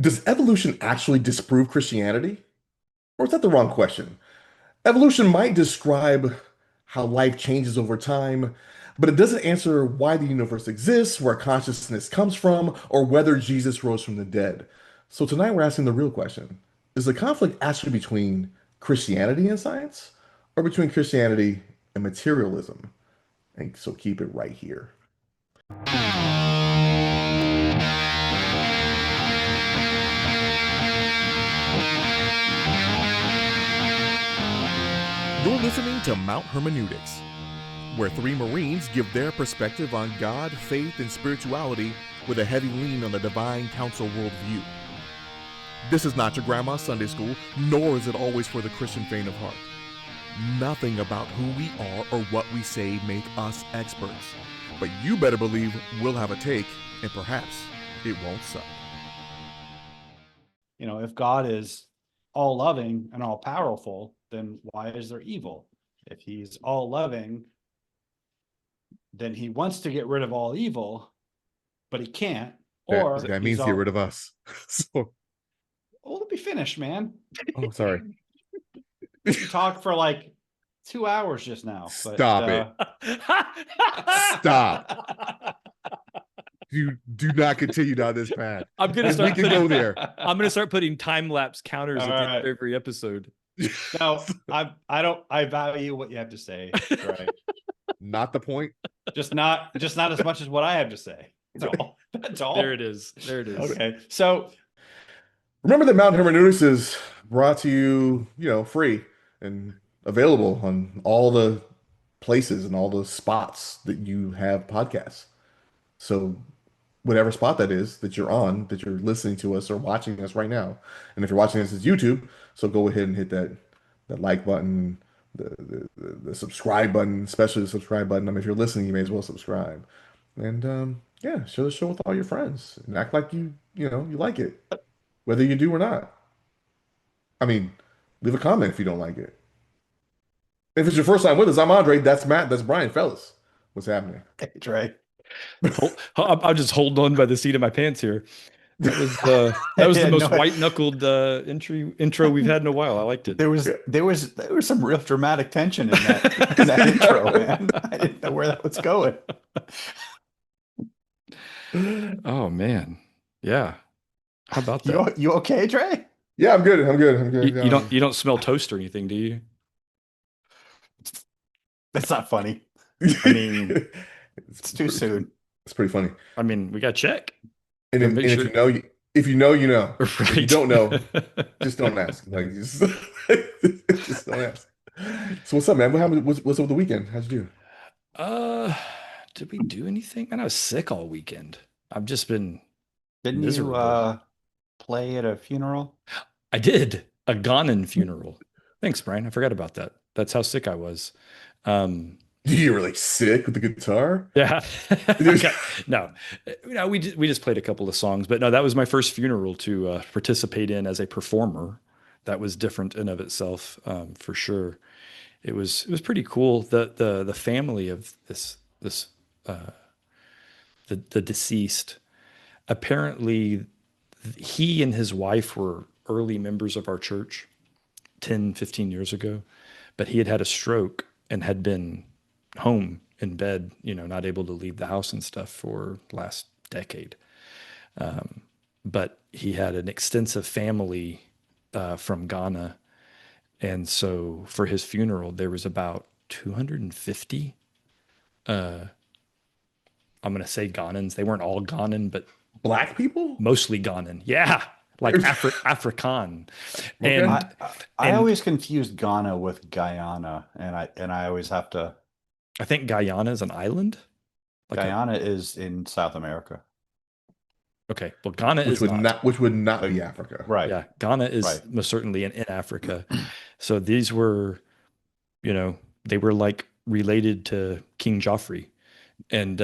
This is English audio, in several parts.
Does evolution actually disprove Christianity? Or is that the wrong question? Evolution might describe how life changes over time, but it doesn't answer why the universe exists, where consciousness comes from, or whether Jesus rose from the dead. So tonight we're asking the real question. Is the conflict actually between Christianity and science, or between Christianity and materialism? And so keep it right here. You're listening to Mount Hermeneutics, where three Marines give their perspective on God, faith, and spirituality with a heavy lean on the divine council worldview. This is not your grandma's Sunday school, nor is it always for the Christian faint of heart. Nothing about who we are or what we say make us experts. But you better believe we'll have a take, and perhaps it won't suck. If God is all loving and all powerful, then why is there evil? If he's all loving, then he wants to get rid of all evil, but he can't. Or that means get rid of us. So, let me finish, man. oh, sorry. You talked for like 2 hours just now. Stop it. Stop. You do not continue down this path. I'm gonna start. We can go there. I'm gonna start putting time lapse counters at the end of every episode. No, I value what you have to say. Right. Not the point. Just not as much as what I have to say. That's all. There it is. Okay. So remember that Mount Hermeneutics is brought to you, free and available on all the places and all the spots that you have podcasts. So whatever spot that is that you're on, that you're listening to us or watching us right now. And if you're watching us as YouTube, so go ahead and hit that like button, the subscribe button, especially the subscribe button. I mean, if you're listening, you may as well subscribe. And share the show with all your friends and act like you like it, whether you do or not. I mean, leave a comment if you don't like it. If it's your first time with us, I'm Andre. That's Matt. That's Brian. Fellas, what's happening? Hey, Trey. I'm just holding on by the seat of my pants here. That was the most white-knuckled intro we've had in a while. I liked it. There was some real dramatic tension in that intro, man. I didn't know where that was going. Oh man, yeah. How about that? You okay, Trey? Yeah, I'm good. I'm good. You don't smell toast or anything, do you? That's not funny. I mean, it's too soon. It's pretty funny. I mean, we got to check. And if you know, you know. Right. If you don't know, just don't ask. Like, just don't ask. So what's up, man? What happened? What's up with the weekend? How'd you do? Did we do anything? Man, I was sick all weekend. I've just been miserable. You play at a funeral? I did. A Ghanan funeral. Thanks, Brian. I forgot about that. That's how sick I was. You were like sick with the guitar? Yeah. No, we just played a couple of songs, but no, that was my first funeral to participate in as a performer. That was different in of itself, for sure. It was pretty cool. The family of the deceased, apparently he and his wife were early members of our church 10, 15 years ago, but he had a stroke and had been home in bed, not able to leave the house and stuff for the last decade. But he had an extensive family from Ghana. And so for his funeral, there was about 250, I'm going to say Ghanans. They weren't all Ghanan, but black people? Mostly Ghanan. Yeah. Like Afrikaan. Okay. And I always confused Ghana with Guyana, and I always have to. I think Guyana is an island. Guyana is in South America. Okay, well, Ghana is not. Which would not be Africa. Right. Yeah, Ghana is most certainly in Africa. So these were, they were like related to King Joffrey, and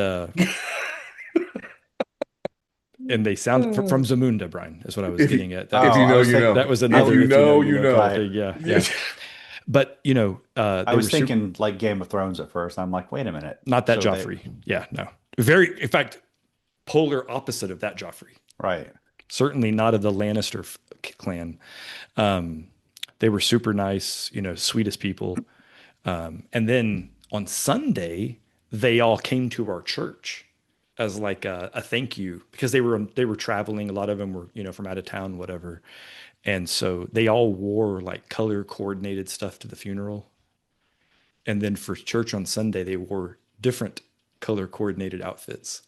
and they sound from Zamunda, Brian, is what I was getting at. If you know, you know. That was another. If you know, you know. Right. Yeah. But I was thinking like Game of Thrones at first. I'm like, wait a minute, not that Joffrey. Yeah, no. In fact, polar opposite of that Joffrey. Right. Certainly not of the Lannister clan. Um, they were super nice, sweetest people. And then on Sunday, they all came to our church as like a thank you because they were traveling. A lot of them were, from out of town, whatever. And so they all wore like color coordinated stuff to the funeral. And then for church on Sunday, they wore different color coordinated outfits.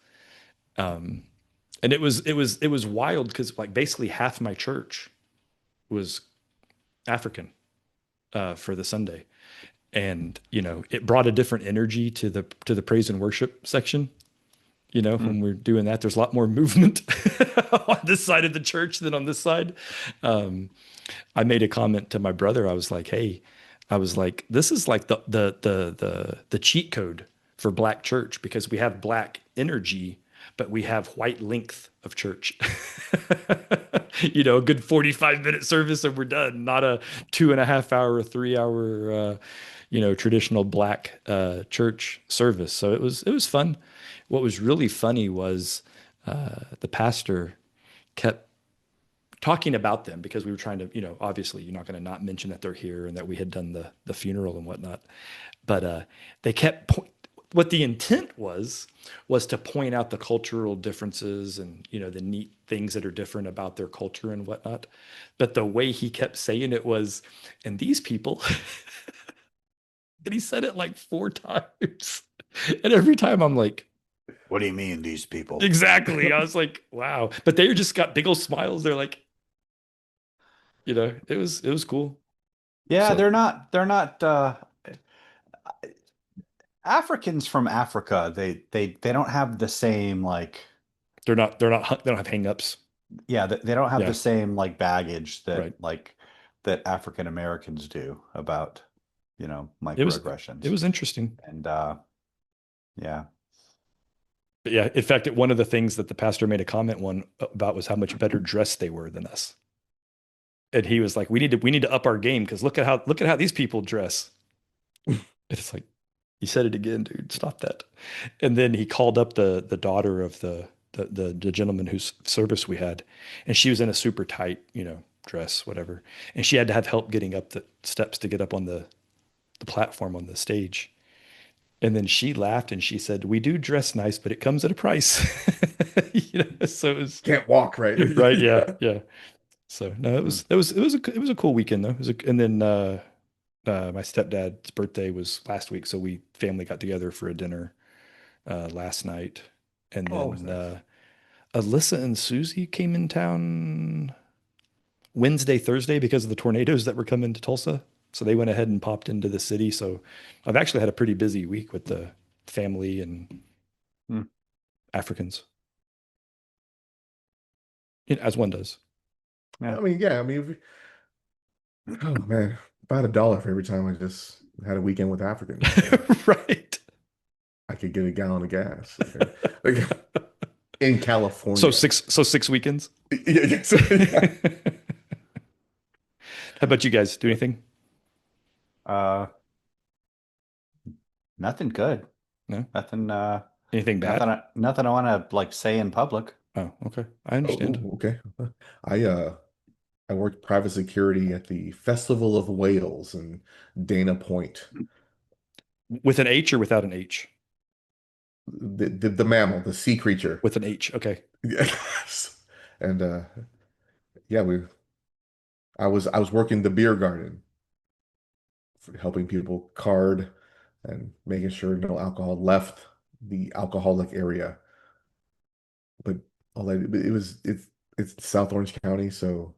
And it was wild because like basically half my church was African for the Sunday. And it brought a different energy to the praise and worship section. Mm. When we're doing that, there's a lot more movement on this side of the church than on this side. um, I made a comment to my brother. I was like, hey, I was like, this is like the cheat code for black church because we have black energy, but we have white length of church. A good 45-minute service and we're done, not a 2.5 hour, 3 hour, traditional black church service. So it was fun. What was really funny was the pastor kept talking about them because we were trying to, obviously you're not going to not mention that they're here and that we had done the funeral and whatnot. But they kept what the intent was to point out the cultural differences and the neat things that are different about their culture and whatnot. But the way he kept saying it was, and these people, and he said it like 4 times, and every time I'm like, What do you mean, these people? exactly. I was like, wow. But they just got big old smiles. They're like, it was cool. Yeah, So they're not Africans from Africa. They don't have the same like they don't have hangups. yeah, they don't have the Yeah, same like baggage right. that African Americans do about, It was it microaggressions. was interesting. And yeah. But yeah, in fact, one of the things that the pastor made a comment one about was how much better dressed they were than us. And he was like, we need to up our game because look at how these people dress. It's like, you said it again, dude. Stop that. And then he called up the daughter of the gentleman whose service we had, and she was in a super tight, dress, whatever. And she had to have help getting up the steps to get up on the platform on the stage. And then she laughed and she said, "We do dress nice, but it comes at a price." So it was Can't walk, right? right, yeah, Yeah. yeah. So no, it Mm. was it was it was a cool weekend though. And then my stepdad's birthday was last week, so we family got together for a dinner last night. And Oh, always then nice. Alyssa and Susie came in town Wednesday, Thursday because of the tornadoes that were coming to Tulsa. So they went ahead and popped into the city. So I've actually had a pretty busy week with the family and Mm. Africans, as one does. Yeah. I mean, yeah, I mean, oh man, about $1 for every time I just had a weekend with Africans. Right. I could get a gallon of gas. Like, in So California. six weekends. Yeah, yeah, yeah. How about you guys? Do anything? Uh, Nothing good. No? Nothing Anything bad? nothing I want to like say in public. Oh, okay. I Oh, understand. okay. I uh I worked private security at the Festival of Whales in Dana Point. With an H or without an H? The mammal, the sea creature. With an H. Okay. Yes. And yeah, I was working the beer garden, helping people card and making sure no alcohol left the alcoholic area. But it's South Orange County, so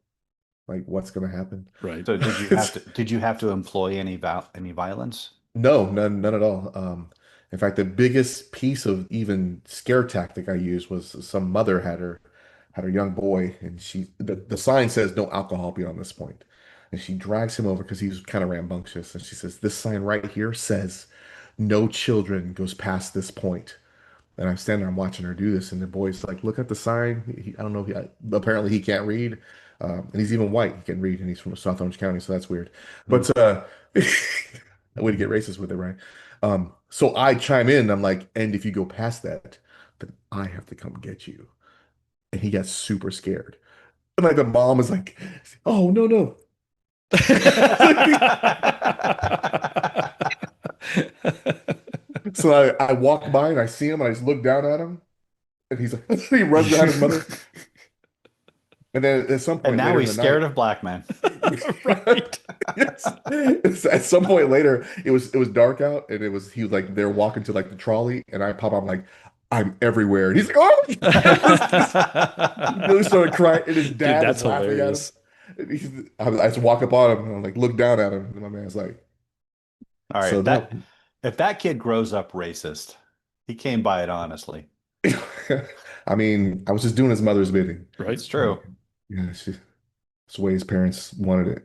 like what's gonna happen? Right. So It's did you have to employ any violence? no, none at all. In fact, the biggest piece of even scare tactic I used was some mother had her young boy, and the sign says no alcohol beyond this point, and she drags him over because he was kind of rambunctious, and she says this sign right here says no children goes past this point. And I'm standing there, I'm watching her do this, and the boy's like, "Look at the sign." I don't know. Apparently, he can't read, and he's even white. He can read, and he's from South Orange County, so that's weird. Mm. But a way to get racist with it, right? So I chime in. I'm like, "And if you go past that, then I have to come get you." And he got super scared. And like the mom is like, oh no, no. So I walk by and I see him and I just look down at him and he's like, he runs behind his mother. And then at some And point now later in he's the scared night, of black men. Right. yes, at some point later, it was dark out and he was like they're walking to like the trolley and I pop, I'm like, I'm everywhere. And he's like, oh my God. He really started crying and his Dude, dad is that's laughing at him. hilarious. And I just walk up on him and I'm like, look down at him. And my man's like, All right, so that if that kid grows up racist, he came by it honestly. I mean, I was just doing his mother's bidding. Right? It's Like, true. yeah, that's the way his parents wanted it.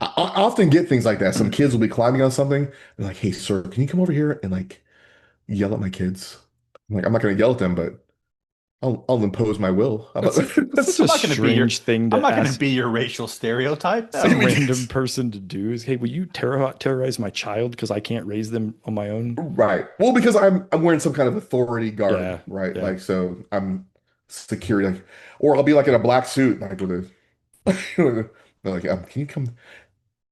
I often get things like that. Some kids will be climbing on something. They're like, "Hey, sir, can you come over here and like yell at my kids?" I'm like, I'm not going to yell at them, but I'll impose my will. How about That's such that? a I'm not going to be your strange thing I'm to not going to ask be your racial stereotype. some No. random person to do. Is, hey, will you terrorize my child because I can't raise them on my own? Right. Well, because I'm wearing some kind of authority garb, Yeah. right? Yeah. Like, so I'm security, like, or I'll be like in a black suit, like with a, they're like, can you come?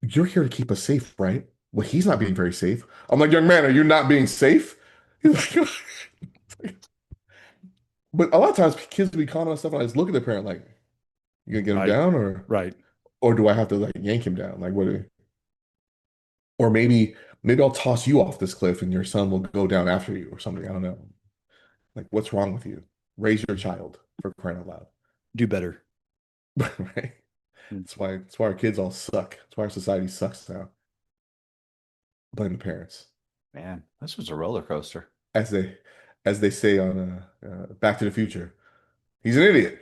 You're here to keep us safe, right? Well, he's not being very safe. I'm like, young man, are you not being safe? He's like, but a lot of times kids will be calling on stuff, and I just look at the parent like, you gonna get him Right. down, Right. or do I have to like yank him down? Like, what? Or maybe I'll toss you off this cliff, and your son will go down after you, or something. I don't know. Like, what's wrong with you? Raise your child for crying out loud, Do better. right? That's why our kids all suck. That's why our society sucks now. Blame the parents, Man, this was a roller coaster. as they as they say on Back to the Future. He's an idiot.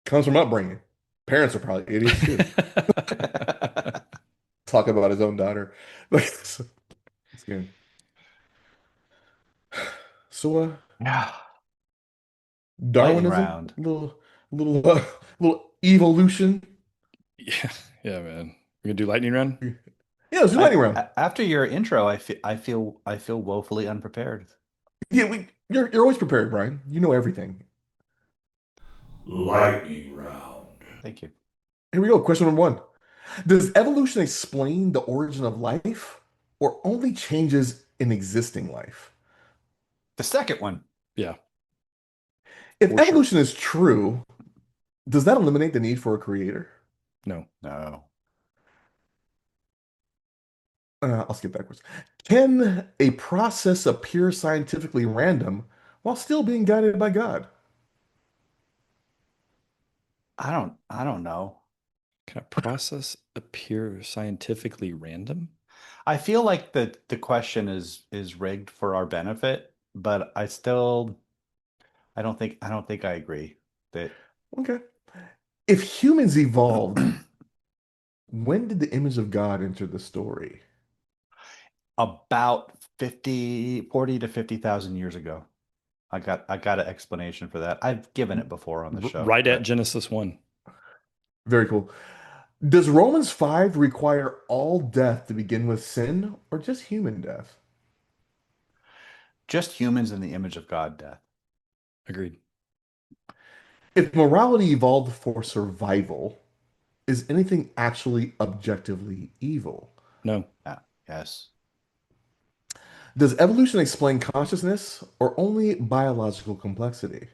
Comes from upbringing. Parents are probably idiots too. Talk about his own daughter. Like, it's good. So, Yeah. Lightning Darwinism, round. little evolution. Yeah. Yeah, man. We're gonna do lightning round? Yeah, let's do lightning round. After your intro, I feel woefully unprepared. Yeah, you're always prepared, Brian. You know everything. Lightning round. Thank you. Here we go. Question number one. Does evolution explain the origin of life or only changes in existing life? The second one. Yeah, If for sure. evolution is true, does that eliminate the need for a creator? No. No. I'll skip that question. Can a process appear scientifically random while still being guided by God? I don't know. Can a process appear scientifically random? I feel like the question is rigged for our benefit, but I don't think I agree that Okay. If humans evolved, when did the image of God enter the story? about 40 to 50,000 years ago. I got an explanation for that. I've given it before on the show, Right at but Genesis 1. Very cool. Does Romans 5 require all death to begin with sin or just human death? just humans in the image of God death. Agreed. If morality evolved for survival, is anything actually objectively evil? No. Yeah. Yes. Does evolution explain consciousness or only biological complexity?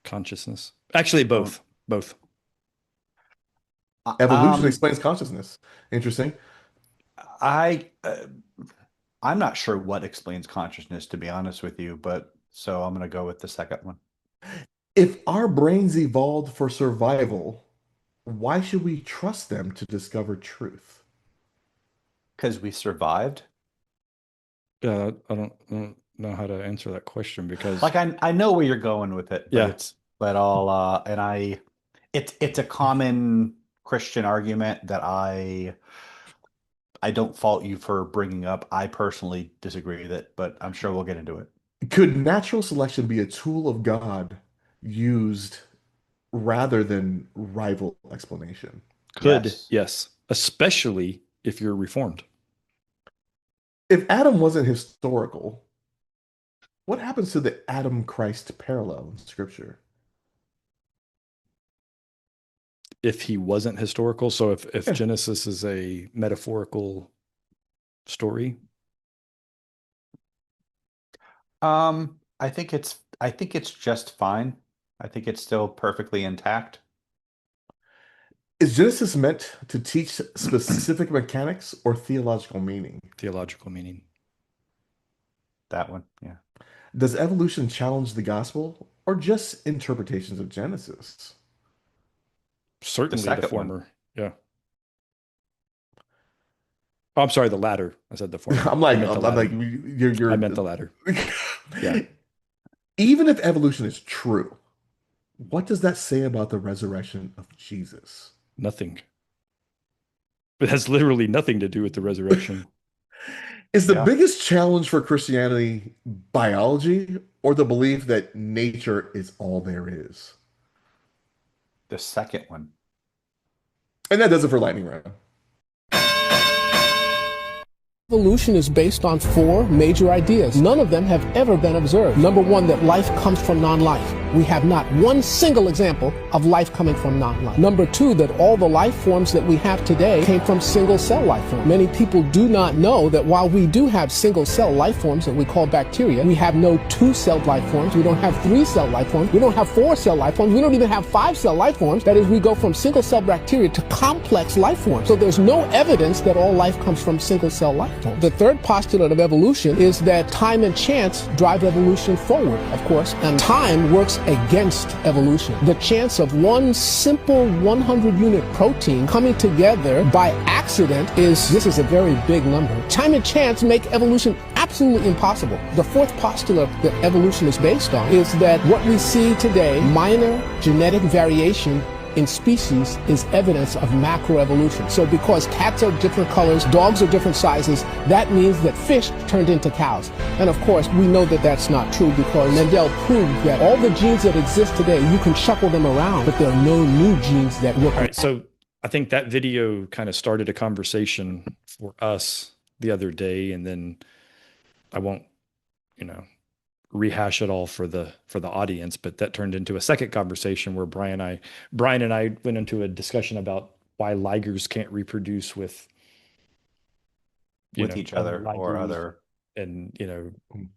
Consciousness. Actually, Um, both. Both. Evolution um explains consciousness. Interesting. I I'm not sure what explains consciousness, to be honest with you, but so I'm gonna go with the second one. If our brains evolved for survival, why should we trust them to discover truth? Because we survived. I don't know how to answer that question because, Like I know where you're going with it, but yeah, it's a common Christian argument that I don't fault you for bringing up. I personally disagree with it, but I'm sure we'll get into it. Could natural selection be a tool of God used rather than rival explanation? could, Yes. yes, especially if you're reformed. If Adam wasn't historical, what happens to the Adam Christ parallel in Scripture? if he wasn't historical. So if Yeah. Genesis is a metaphorical story, I think it's just fine. I think it's still perfectly intact. Is Genesis meant to teach specific mechanics or theological meaning? theological meaning. That one, yeah. Does evolution challenge the gospel or just interpretations of Genesis? The Certainly the second one, former. Yeah. Oh, I'm sorry, the latter. I said the former. I'm I like, meant the I'm like, latter. I you're, meant the latter. yeah. Even if evolution is true, what does that say about the resurrection of Jesus? Nothing. It has literally nothing to do with the resurrection. Is the yeah. biggest challenge for Christianity biology or the belief that nature is all there is? The second one. And that does it for lightning round. Evolution is based on four major ideas. None of them have ever been observed. Number one, that life comes from non-life. We have not one single example of life coming from non-life. Number two, that all the life forms that we have today came from single-cell life forms. Many people do not know that while we do have single-cell life forms that we call bacteria, we have no two-celled life forms. We don't have three-cell life forms. We don't have four-cell life forms. We don't even have five-cell life forms. That is, we go from single-cell bacteria to complex life forms. So there's no evidence that all life comes from single-cell life. The third postulate of evolution is that time and chance drive evolution forward, of course, and time works against evolution. The chance of one simple 100-unit protein coming together by accident this is a very big number. Time and chance make evolution absolutely impossible. The fourth postulate that evolution is based on is that what we see today, minor genetic variation in species, is evidence of macroevolution. So because cats are different colors, dogs are different sizes, that means that fish turned into cows. And of course, we know that that's not true because Mendel proved that all the genes that exist today, you can shuffle them around, but there are no new genes that work. All right. So I think that video kind of started a conversation for us the other day, and then I won't, you know, rehash it all for the audience, but that turned into a second conversation where Brian and I went into a discussion about why ligers can't reproduce with With each other other or ligers other. and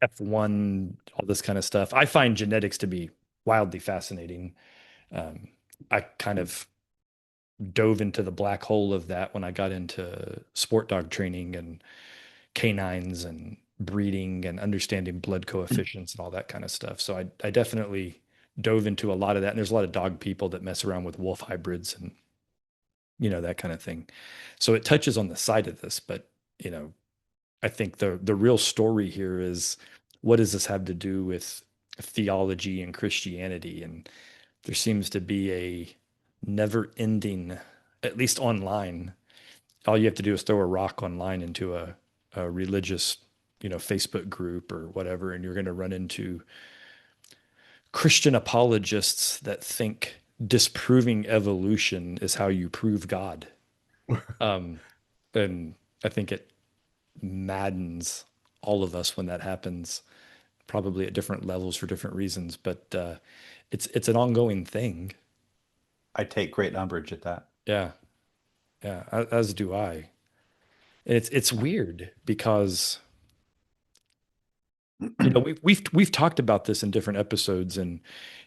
F1, all this kind of stuff. I find genetics to be wildly fascinating. I kind of dove into the black hole of that when I got into sport dog training and canines and breeding and understanding blood coefficients and all that kind of stuff. So I definitely dove into a lot of that. And there's a lot of dog people that mess around with wolf hybrids and that kind of thing. So it touches on the side of this, but I think the real story here is, what does this have to do with theology and Christianity? And there seems to be a never ending, at least online. All you have to do is throw a rock online into a religious, Facebook group or whatever, and you're going to run into Christian apologists that think disproving evolution is how you prove God. Um, and I think it maddens all of us when that happens, probably at different levels for different reasons. But it's an ongoing thing. I take great umbrage at that. Yeah, yeah, as do I. And it's weird because we've talked about this in different episodes, and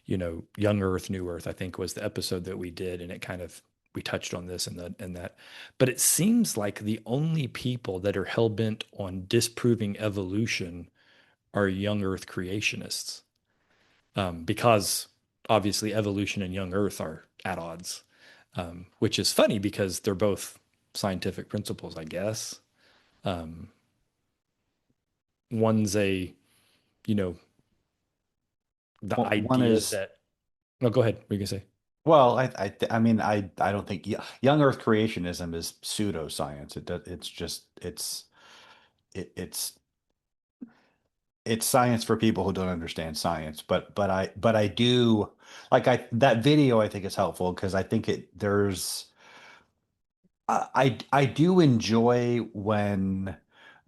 Young Earth, New Earth, I think was the episode that we did, and it kind of we touched on this and that. But it seems like the only people that are hell bent on disproving evolution are young Earth creationists, because obviously evolution and young Earth are at odds, which is funny because they're both scientific principles, I guess. Um, one's you know, the Well, one idea is, that, no, go ahead. What are you gonna say? well, I mean, I don't think young Earth creationism is pseudoscience. It's just it's it's science for people who don't understand science. But I do like that video. I think is helpful because I think I do enjoy when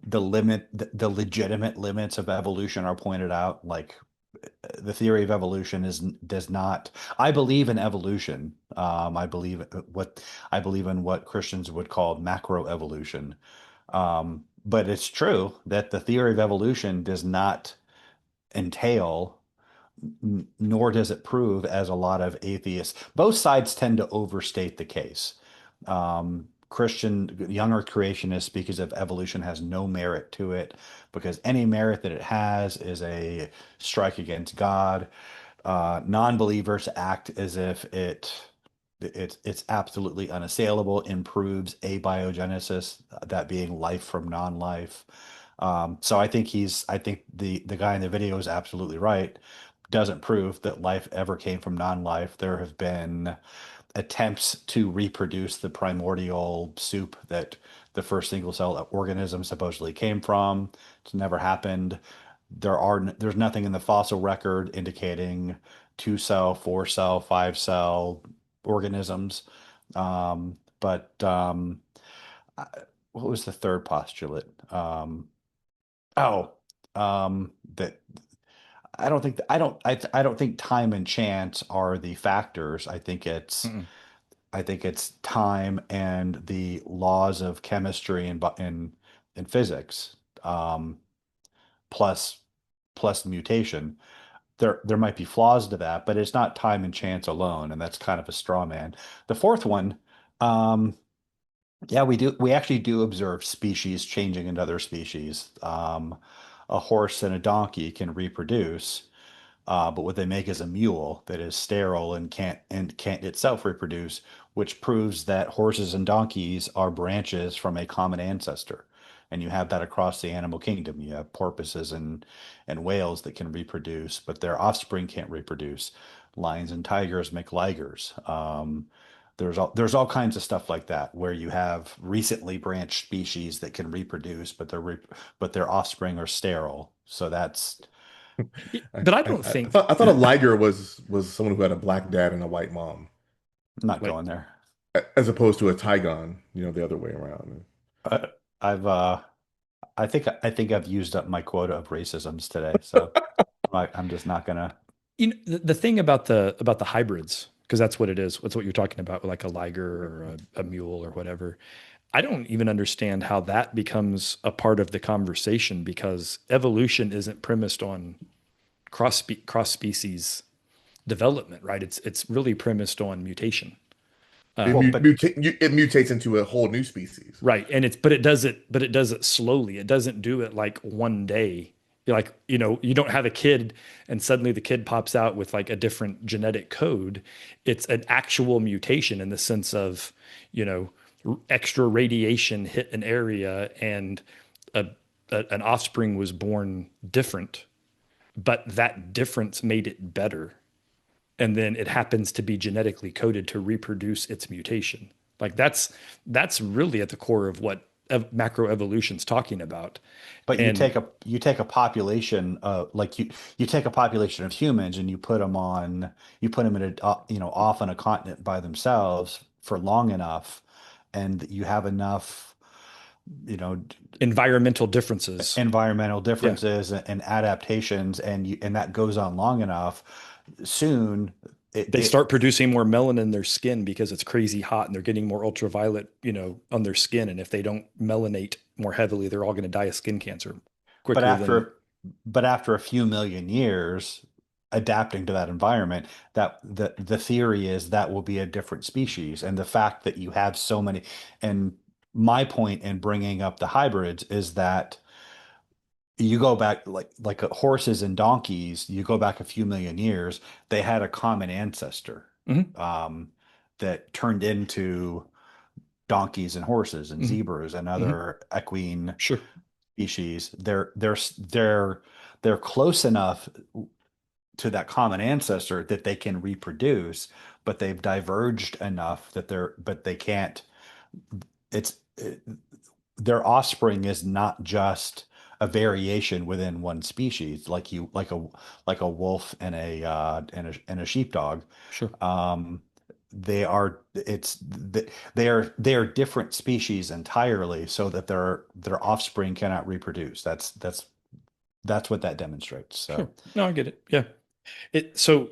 the legitimate limits of evolution are pointed out, like the theory of evolution is does not. I believe in evolution. I believe in what Christians would call macroevolution. But it's true that the theory of evolution does not entail, nor does it prove, as a lot of atheists. Both sides tend to overstate the case. Christian young Earth creationists, speakers of evolution, has no merit to it because any merit that it has is a strike against God. Non-believers act as if it's absolutely unassailable, improves abiogenesis, that being life from non-life. So I think the guy in the video is absolutely right. Doesn't prove that life ever came from non-life. There have been attempts to reproduce the primordial soup that the first single cell organism supposedly came from. It's never happened. There's nothing in the fossil record indicating two cell, four cell, five cell organisms. But I- what was the third postulate? Oh, that I don't think time and chance are the factors. Mm-mm. I think it's time and the laws of chemistry and physics, um, plus mutation. There might be flaws to that, but it's not time and chance alone, and that's kind of a straw man. The fourth one, um, yeah, we actually do observe species changing into other species. A horse and a donkey can reproduce, but what they make is a mule that is sterile and can't itself reproduce, which proves that horses and donkeys are branches from a common ancestor. And you have that across the animal kingdom. You have porpoises and whales that can reproduce, but their offspring can't reproduce. Lions and tigers make ligers. There's all kinds of stuff like that where you have recently branched species that can reproduce, but their offspring are sterile. So that's But I don't think I thought a liger was someone who had a black dad and a white mom, I'm not like going there. as opposed to a Tygon, the other way around. Uh, I've I think I've used up my quota of racisms today, so I'm just not gonna. the thing about the hybrids, because that's what it is. That's what you're talking about, like a liger or a mule or whatever. I don't even understand how that becomes a part of the conversation because evolution isn't premised on cross species development, right? It's really premised on mutation. It, Well, Um, but it mutates into a whole new species. right. And but it does it slowly. It doesn't do it like one day. You're like, you don't have a kid and suddenly the kid pops out with like a different genetic code. It's an actual mutation in the sense of, extra radiation hit an area and a, an offspring was born different, but that difference made it better. And then it happens to be genetically coded to reproduce its mutation. Like that's really at the core of what macroevolution's talking about. but And you take a population like you take a population of humans and you put them in a off on a continent by themselves for long enough, and you have enough you know environmental differences. environmental Yeah. differences and adaptations, and that goes on long enough. Soon They it start producing more melanin in their skin because it's crazy hot and they're getting more ultraviolet, on their skin. And if they don't melanate more heavily, they're all going to die of skin cancer but quicker than. after a few million years adapting to that environment, that the theory is that will be a different species. And the fact that you have so many, and my point in bringing up the hybrids is that you go back like horses and donkeys, you go back a few million years, they had a common ancestor, Mhm, um, that turned into donkeys and horses and mhm, zebras and mhm. other equine Sure. species. They're close enough to that common ancestor that they can reproduce, but they've diverged enough that they can't. It's their offspring is not just a variation within one species, like a wolf and a sheepdog. Sure. Um, they are they are different species entirely, so that their offspring cannot reproduce. That's that's what that demonstrates. So Sure. No, I get it. Yeah. So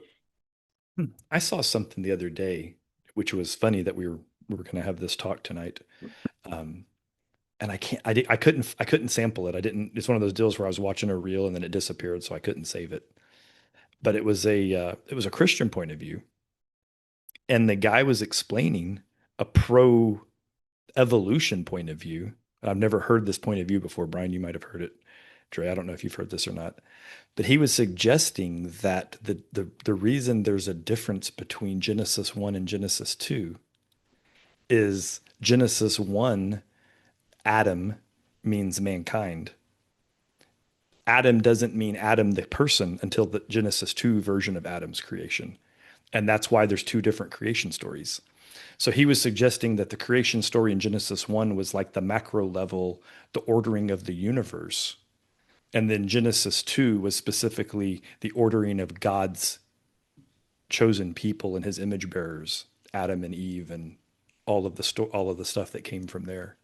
I saw something the other day, which was funny that we were going to have this talk tonight. Um, and I couldn't sample it. I didn't, it's one of those deals where I was watching a reel and then it disappeared, so I couldn't save it. But it was a Christian point of view. And the guy was explaining a pro evolution point of view. I've never heard this point of view before. Brian, you might have heard it. Dre, I don't know if you've heard this or not. But he was suggesting that the reason there's a difference between Genesis 1 and Genesis 2 is Genesis 1, Adam means mankind. Adam doesn't mean Adam the person until the Genesis 2 version of Adam's creation. And that's why there's two different creation stories. So he was suggesting that the creation story in Genesis 1 was like the macro level, the ordering of the universe. And then Genesis 2 was specifically the ordering of God's chosen people and his image bearers, Adam and Eve, and all of the stuff that came from there.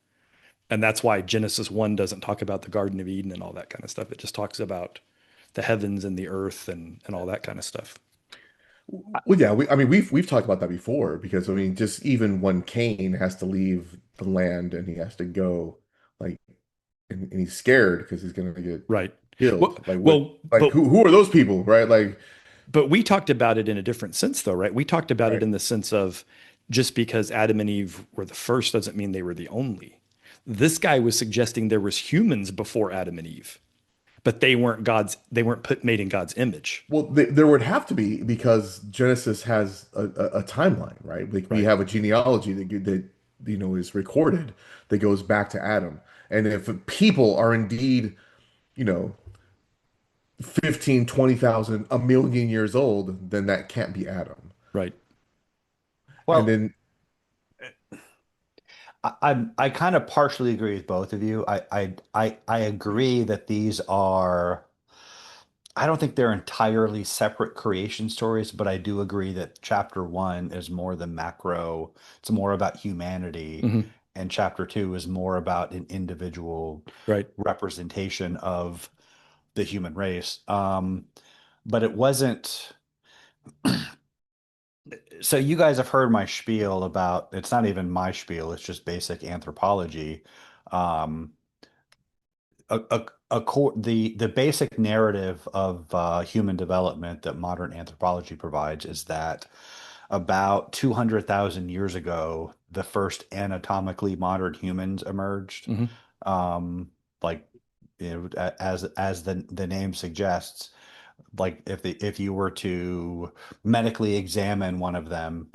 And that's why Genesis 1 doesn't talk about the Garden of Eden and all that kind of stuff. It just talks about the heavens and the earth and all that kind of stuff. Well, yeah, I mean, we've talked about that before because I mean, just even when Cain has to leave the land and he has to go, like, and he's scared because he's gonna get Right. killed. Well, Like, what? well, Like, but who are those people, right? Like, but we talked about it in a different sense though, right? We talked about it right. in the sense of just because Adam and Eve were the first doesn't mean they were the only. This guy was suggesting there was humans before Adam and Eve, but they weren't put made in God's image. Well, there would have to be because Genesis has a timeline, right? Like we Right. have a genealogy that you know is recorded that goes back to Adam. And if people are indeed, you know, 15, 20,000, a million years old, then that can't be Adam. Right. And well, then I kind of partially agree with both of you. I agree that these are. I don't think they're entirely separate creation stories, but I do agree that chapter one is more the macro. It's more about humanity, Hmm. and chapter two is more about an individual Right. representation of the human race. But it wasn't. So you guys have heard my spiel about, it's not even my spiel, it's just basic anthropology. Um, the basic narrative of human development that modern anthropology provides is that about 200,000 years ago, the first anatomically modern humans emerged. Hmm. Um, like, as the name suggests, like if you were to medically examine one of them,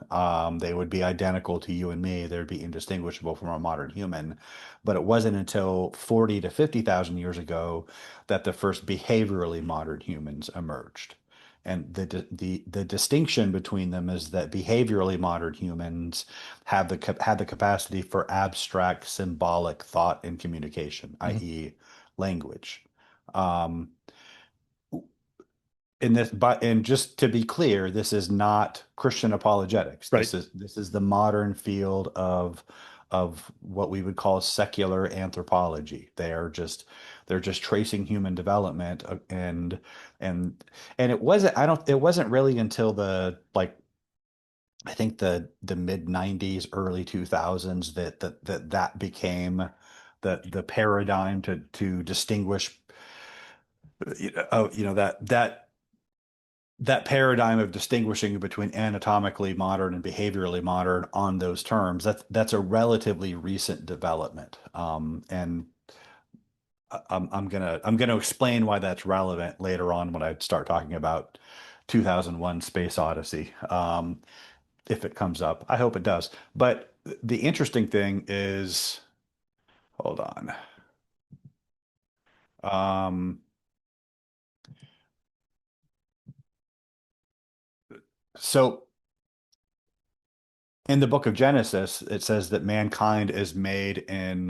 they would be identical to you and me. They'd be indistinguishable from a modern human. But it wasn't until 40 to 50,000 years ago that the first behaviorally modern humans emerged. And the distinction between them is that behaviorally modern humans had the capacity for abstract symbolic thought and communication, Hmm. i.e., language. Um, in this, but and just to be clear, this is not Christian apologetics. Right. This is the modern field of what we would call secular anthropology. They're just tracing human development, and and it wasn't really until the like I think the mid 90s, early 2000s that became the paradigm to distinguish that paradigm of distinguishing between anatomically modern and behaviorally modern on those terms. That's a relatively recent development, and I'm gonna explain why that's relevant later on when I start talking about 2001 Space Odyssey, if it comes up. I hope it does. But the interesting thing is, hold on. Um, so in the book of Genesis, it says that mankind is made in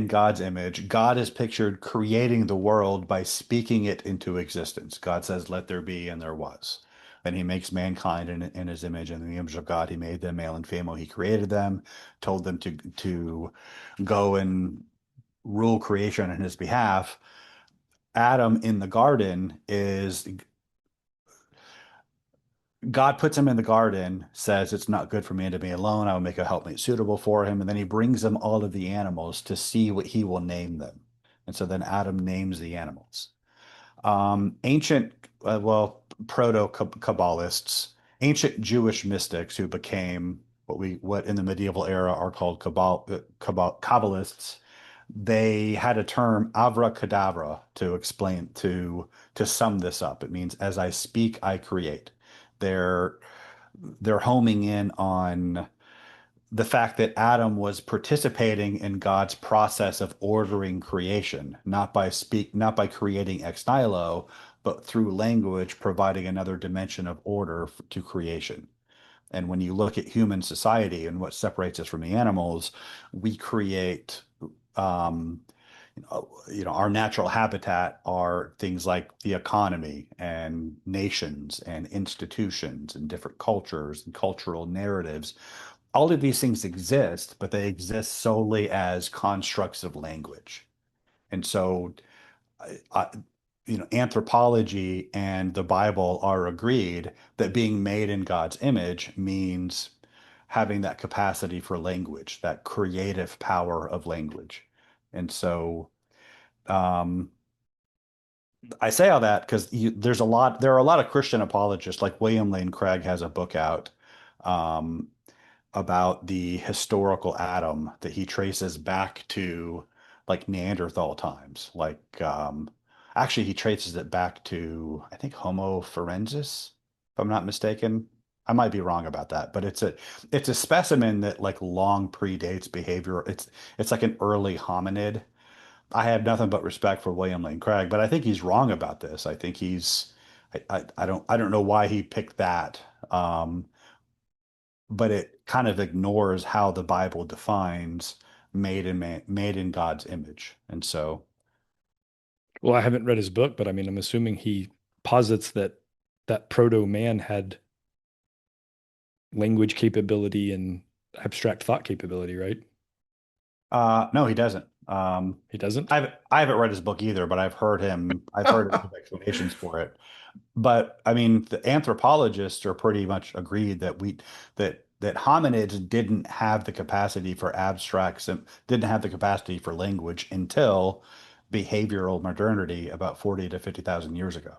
God's image. God is pictured creating the world by speaking it into existence. God says, "Let there be," and there was. And he makes mankind in his image, and in the image of God, he made them male and female. He created them, told them to go and rule creation on his behalf. Adam in the garden is God puts him in the garden, says it's not good for man to be alone. I will make a helpmate suitable for him. And then he brings him all of the animals to see what he will name them. And so then Adam names the animals. Ancient, proto Kabbalists, ancient Jewish mystics who became what in the medieval era are called Kabbalists, they had a term abracadabra to explain to sum this up. It means as I speak, I create. They're they're homing in on the fact that Adam was participating in God's process of ordering creation, not by creating ex nihilo, but through language, providing another dimension of order to creation. And when you look at human society and what separates us from the animals, we create, um, our natural habitat are things like the economy and nations and institutions and different cultures and cultural narratives. All of these things exist, but they exist solely as constructs of language. And so, I, anthropology and the Bible are agreed that being made in God's image means having that capacity for language, that creative power of language. And so, um, I say all that because there are a lot of Christian apologists, like William Lane Craig has a book out, um, about the historical Adam that he traces back to like Neanderthal times. Actually, he traces it back to, I think, Homo forensis, if I'm not mistaken. I might be wrong about that, but it's a specimen that like long predates behavior. It's like an early hominid. I have nothing but respect for William Lane Craig, but I think he's wrong about this. I think I don't know why he picked that. Um, but it kind of ignores how the Bible defines made in God's image. And so, Well, I haven't read his book, but I mean, I'm assuming he posits that that proto man had language capability and abstract thought capability, right? no, he doesn't. He doesn't? I haven't read his book either, but I've heard him give explanations for it. But I mean, the anthropologists are pretty much agreed that hominids didn't have the capacity for abstracts and didn't have the capacity for language until behavioral modernity about 40 to 50,000 years ago.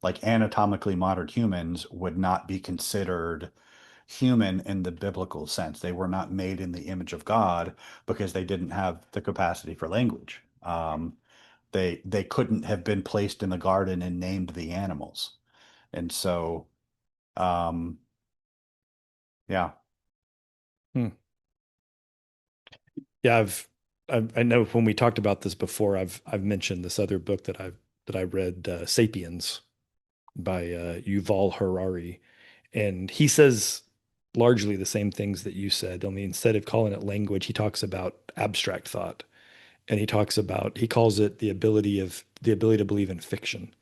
Like anatomically modern humans would not be considered human in the biblical sense. They were not made in the image of God because they didn't have the capacity for language. They couldn't have been placed in the garden and named the animals. And so, um, yeah. Hmm. Yeah, I know when we talked about this before, I've mentioned this other book that I read, *Sapiens* by Yuval Harari, and he says largely the same things that you said. Only instead of calling it language, he talks about abstract thought, and he calls it the ability to believe in fiction,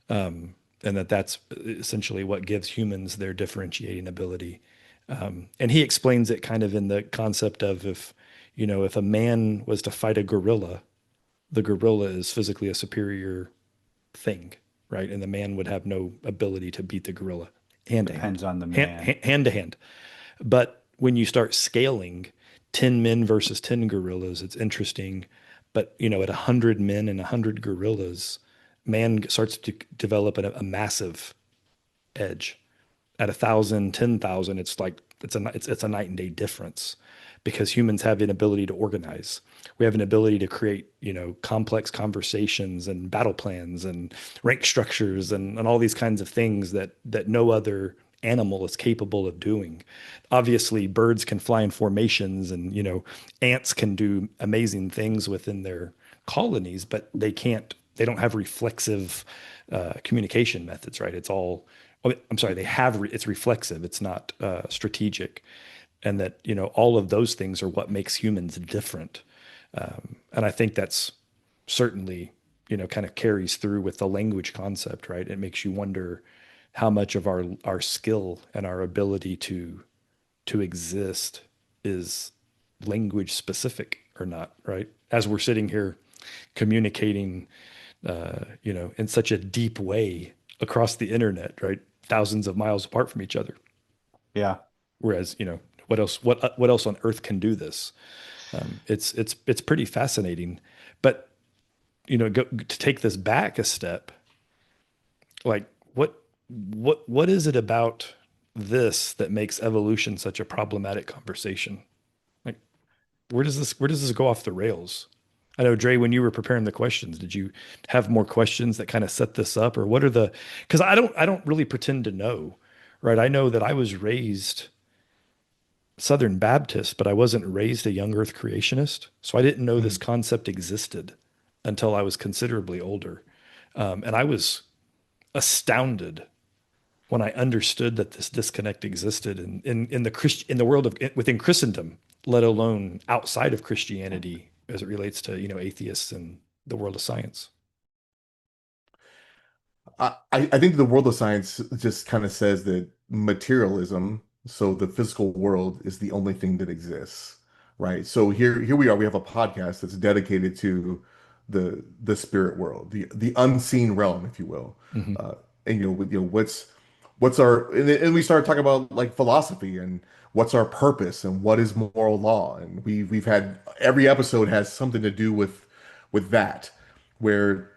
and that's essentially what gives humans their differentiating ability. And he explains it kind of in the concept of if a man was to fight a gorilla, the gorilla is physically a superior thing, right? And the man would have no ability to beat the gorilla hand to hand, Depends on the man. hand to hand. But when you start scaling 10 men versus 10 gorillas, it's interesting. But, at 100 men and 100 gorillas, man starts to develop a massive edge. At 1,000, 10,000, it's like it's a night and day difference because humans have an ability to organize. We have an ability to create, complex conversations and battle plans and rank structures and all these kinds of things that no other animal is capable of doing. Obviously, birds can fly in formations and, ants can do amazing things within their colonies, but they don't have reflexive communication methods, right? It's all, oh, I'm sorry, it's reflexive. It's not strategic. And that, all of those things are what makes humans different. And I think that's certainly, kind of carries through with the language concept, right? It makes you wonder how much of our skill and our ability to exist is language specific or not, right? As we're sitting here communicating, in such a deep way across the internet, right? Thousands of miles apart from each other. Yeah. Whereas, what else? What else on earth can do this? It's pretty fascinating. But to take this back a step, like what is it about this that makes evolution such a problematic conversation? Like, where does this go off the rails? I know, Dre, when you were preparing the questions, did you have more questions that kind of set this up, or what are the? Because I don't really pretend to know, right? I know that I was raised Southern Baptist, but I wasn't raised a young Earth creationist, so I didn't know this Mhm. concept existed until I was considerably older, and I was astounded when I understood that this disconnect existed in the world of within Christendom, let alone outside of Christianity as it relates to, atheists and the world of science. I think the world of science just kind of says that materialism, so the physical world, is the only thing that exists, right? So here we are. We have a podcast that's dedicated to the spirit world, the unseen realm, if you will. Hmm. Uh, and what's our and we started talking about like philosophy and what's our purpose and what is moral law, and we've had every episode has something to do with that, where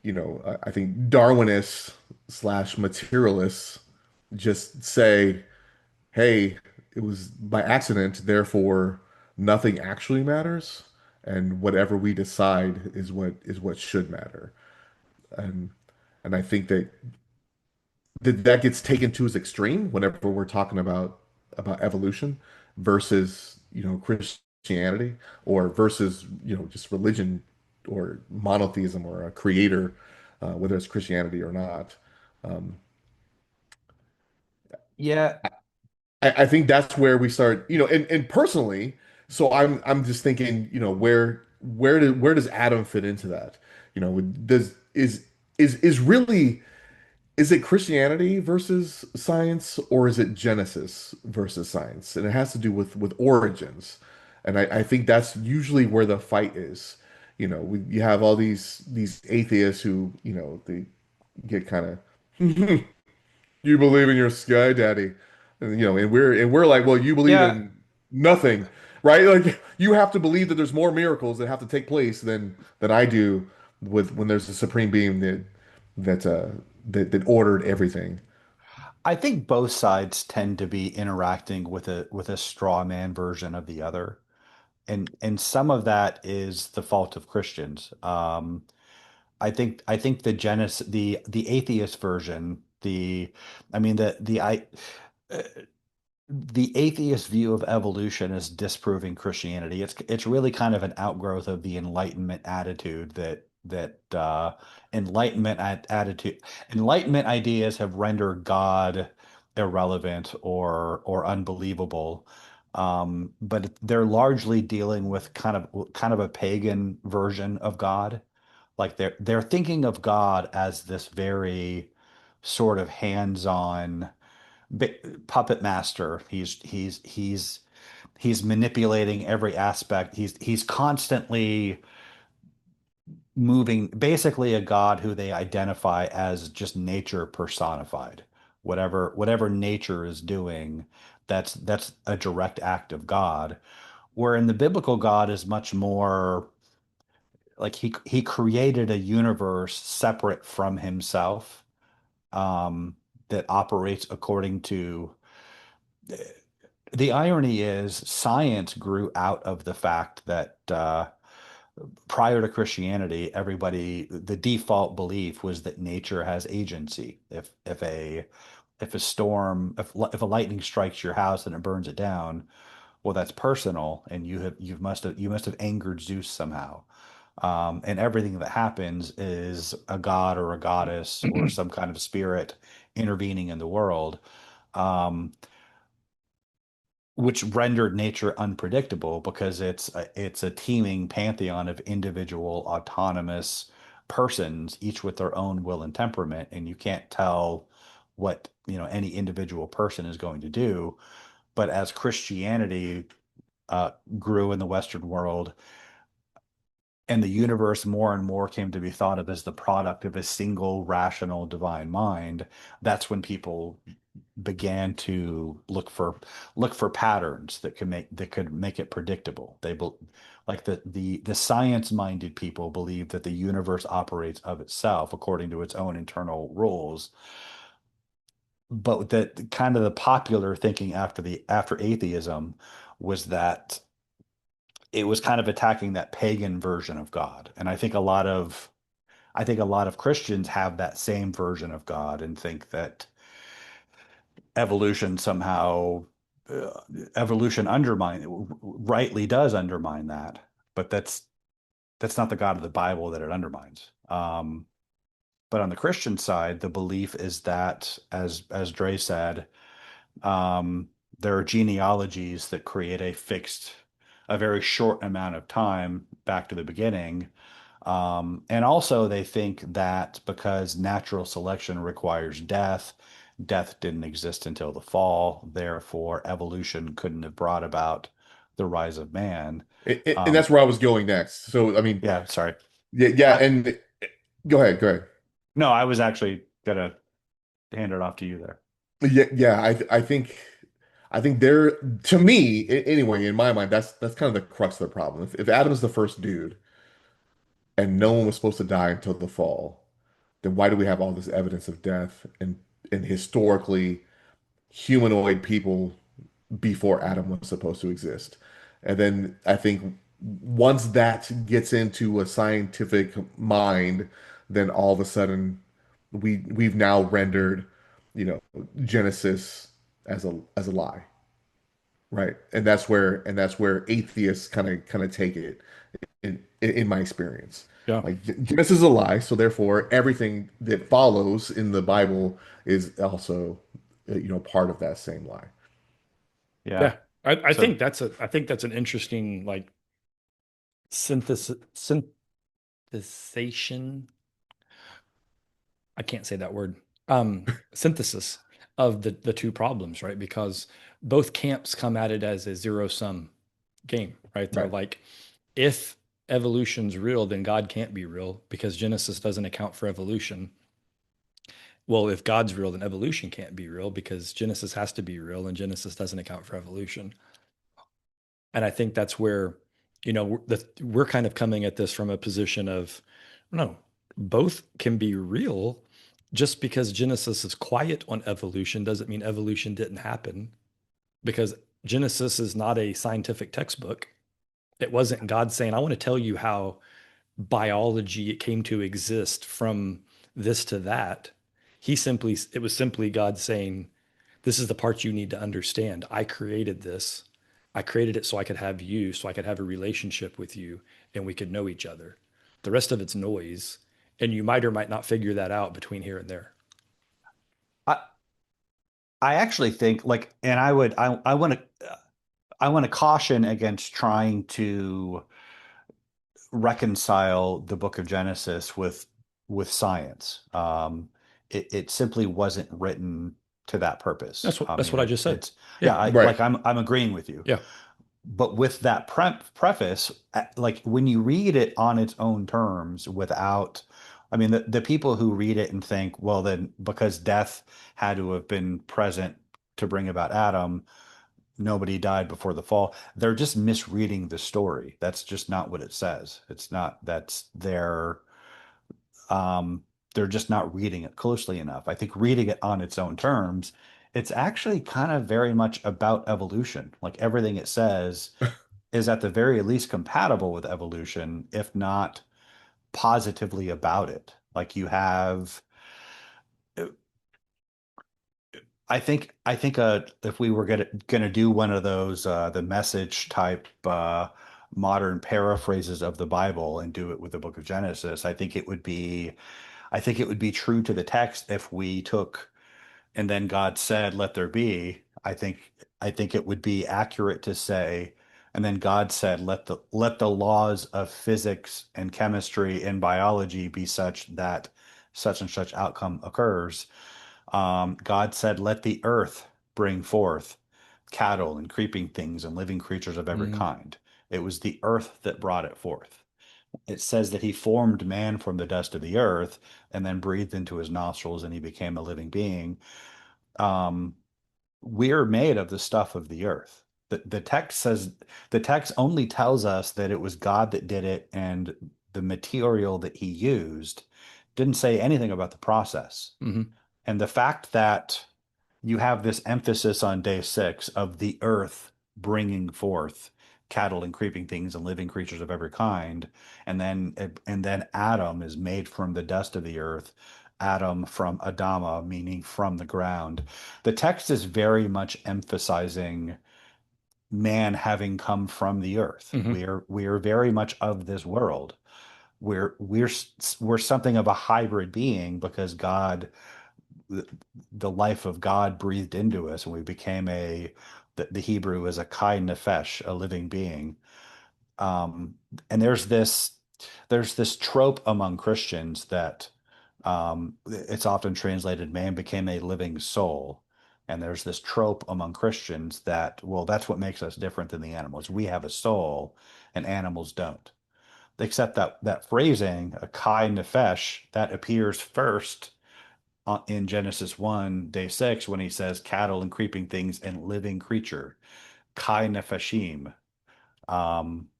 I think Darwinists slash materialists just say, hey, it was by accident, therefore nothing actually matters, and whatever we decide is what should matter. And and I think that gets taken to its extreme whenever we're talking about evolution versus Christianity, or versus just religion or monotheism or a creator, whether it's Christianity or not. Um, Yeah. I think that's where we start, and personally, so I'm just thinking, where does Adam fit into that? Does is really, is it Christianity versus science, or is it Genesis versus science? And it has to do with origins. And I think that's usually where the fight is. You have all these atheists who, they get kind of, you believe in your sky daddy, and we're like, well, you believe Yeah. in nothing, right? Like, you have to believe that there's more miracles that have to take place than I do, with when there's a supreme being that uh that ordered everything. I think both sides tend to be interacting with a straw man version of the other. And some of that is the fault of Christians. I think the atheist version, I mean uh, the atheist view of evolution is disproving Christianity. It's really kind of an outgrowth of the Enlightenment attitude that Enlightenment ideas have rendered God irrelevant or unbelievable. But they're largely dealing with kind of a pagan version of God. Like they're thinking of God as this very sort of hands-on puppet master. He's manipulating every aspect. He's constantly moving, basically a god who they identify as just nature personified. Whatever nature is doing, that's a direct act of God. Where in the biblical God is much more like he created a universe separate from himself, that operates according to. The irony is science grew out of the fact that prior to Christianity, the default belief was that nature has agency. If a lightning strikes your house and it burns it down, well, that's personal, and you must have angered Zeus somehow. And everything that happens is a god or a goddess or some kind of spirit intervening in the world. Um, which rendered nature unpredictable because it's a teeming pantheon of individual autonomous persons, each with their own will and temperament, and you can't tell what any individual person is going to do. But as Christianity grew in the Western world, and the universe more and more came to be thought of as the product of a single rational divine mind, that's when people began to look for patterns that could make it predictable. Like the science-minded people believe that the universe operates of itself according to its own internal rules, but that kind of the popular thinking after atheism was that it was kind of attacking that pagan version of God. And I think a lot of Christians have that same version of God and think that evolution somehow uh, evolution rightly does undermine that, but that's not the God of the Bible that it undermines. But on the Christian side, the belief is that, as Dre said, there are genealogies that create a very short amount of time back to the beginning. And also, they think that because natural selection requires death, death didn't exist until the fall. Therefore, evolution couldn't have brought about the rise of man. And Um, that's where I was going next. So, I mean, yeah, sorry. yeah, yeah, I, and go ahead, go ahead. no, I was actually gonna hand it off to you there. Yeah, yeah, I think there, to me, anyway, in my mind, that's kind of the crux of the problem. If Adam's the first dude and no one was supposed to die until the fall, then why do we have all this evidence of death and historically humanoid people before Adam was supposed to exist? And then I think once that gets into a scientific mind, then all of a sudden we've now rendered, you know, Genesis as a lie, right? And that's where atheists kind of take it in my experience. Yeah. Like Genesis is a lie, so therefore everything that follows in the Bible is also, part of that same lie. Yeah. Yeah. I So think that's an interesting like synthesization. I can't say that word. Synthesis of the two problems, right? Because both camps come at it as a zero sum game, right? They're Right. like, if evolution's real, then God can't be real because Genesis doesn't account for evolution. Well, if God's real, then evolution can't be real because Genesis has to be real and Genesis doesn't account for evolution. And I think that's where, we're kind of coming at this from a position of, no, both can be real. Just because Genesis is quiet on evolution doesn't mean evolution didn't happen because Genesis is not a scientific textbook. It wasn't God saying, I want to tell you how biology it came to exist from this to that. It was simply God saying, this is the part you need to understand. I created this. I created it so I could have you, so I could have a relationship with you and we could know each other. The rest of it's noise. And you might or might not figure that out between here and there. I I actually think like, and I want to caution against trying to reconcile the book of Genesis with science. It simply wasn't written to that purpose. That's what I that's mean, what I just said. it's Yeah. yeah, Right. I'm agreeing with you. Yeah. But with that preface, like when you read it on its own terms, without, I mean, the people who read it and think, well, then because death had to have been present to bring about Adam, nobody died before the fall. They're just misreading the story. That's just not what it says. It's not, um, they're just not reading it closely enough. I think reading it on its own terms, it's actually kind of very much about evolution. Like everything it says is at the very least compatible with evolution, if not positively about it. Like you have, I think if we were gonna do one of those the message type modern paraphrases of the Bible and do it with the book of Genesis, I think it would be true to the text if we took and then God said, "Let there be." I think it would be accurate to say, and then God said, "Let the laws of physics and chemistry and biology be such that such and such outcome occurs." God said, "Let the earth bring forth cattle and creeping things and living creatures of every Mhm. kind." It was the earth that brought it forth. it says that he formed man from the dust of the earth and then breathed into his nostrils and he became a living being. Um, we're made of the stuff of the earth. The text says the text only tells us that it was God that did it and the material that he used didn't say anything about the process. Hmm. And the fact that you have this emphasis on day 6 of the earth bringing forth cattle and creeping things and living creatures of every kind, and then Adam is made from the dust of the earth, Adam from Adama, meaning from the ground. The text is very much emphasizing man having come from the earth. Hmm. We are very much of this world. We're something of a hybrid being because God, the life of God breathed into us, and we became the Hebrew is a kai nefesh, a living being. Um, and there's this trope among Christians that it's often translated, man became a living soul. And there's this trope among Christians that, well, that's what makes us different than the animals. We have a soul and animals don't. Except that phrasing, a kai nefesh, that appears first in Genesis 1, day 6, when he says cattle and creeping things and living creature, kai nefeshim,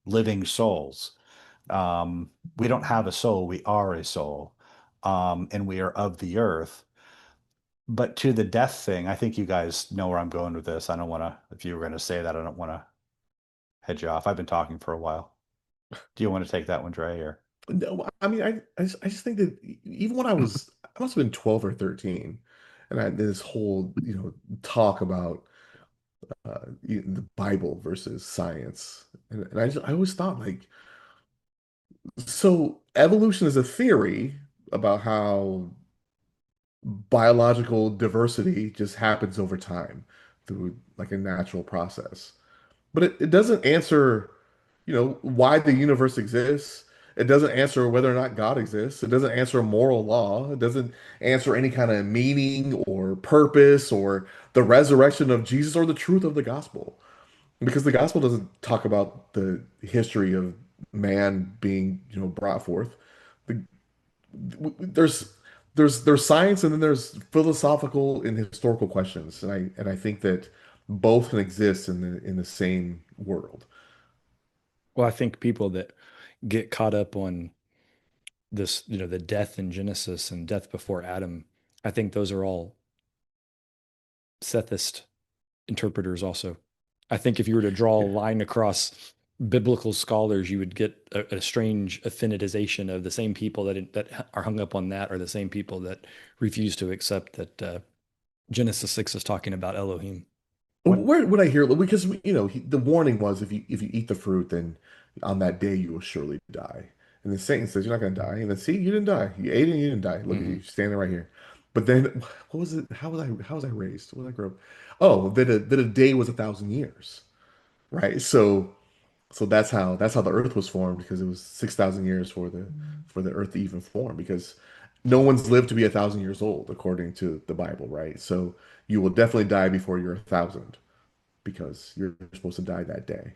living souls. We don't have a soul, we are a soul, and we are of the earth. But to the death thing, I think you guys know where I'm going with this. I don't want to, if you were going to say that, I don't want to head you off. I've been talking for a while. Do you want to take that one, Dre, or? No, I mean, I just think that even when I must have been 12 or 13, and I had this whole, talk about the Bible versus science. And I always thought like, so evolution is a theory about how biological diversity just happens over time through like a natural process. But it doesn't answer, why the universe exists. It doesn't answer whether or not God exists. It doesn't answer moral law. It doesn't answer any kind of meaning or purpose or the resurrection of Jesus or the truth of the gospel. Because the gospel doesn't talk about the history of man being, brought forth. The, there's there's science and then there's philosophical and historical questions, and I think that both can exist in the same world. Well, I think people that get caught up on this, the death in Genesis and death before Adam, I think those are all Sethist interpreters also. I think if you were to draw a Yeah. line across biblical scholars, you would get a strange affinitization of the same people that are hung up on that are the same people that refuse to accept that Genesis 6 is talking about Elohim. What? Where would I hear? Because the warning was if you eat the fruit, then on that day you will surely die. And then Satan says you're not going to die. And then see, you didn't die. You ate it, and you didn't die. Look at Hmm. you standing right here. But then, what was it? How was I raised? What was I grow up? Oh, that a day was 1,000 years, right? So that's how the Earth was formed because it was 6,000 years for the Earth to even form because no one's lived to be 1,000 years old according to the Bible, right? So you will definitely die before you're 1,000 because you're supposed to die that day.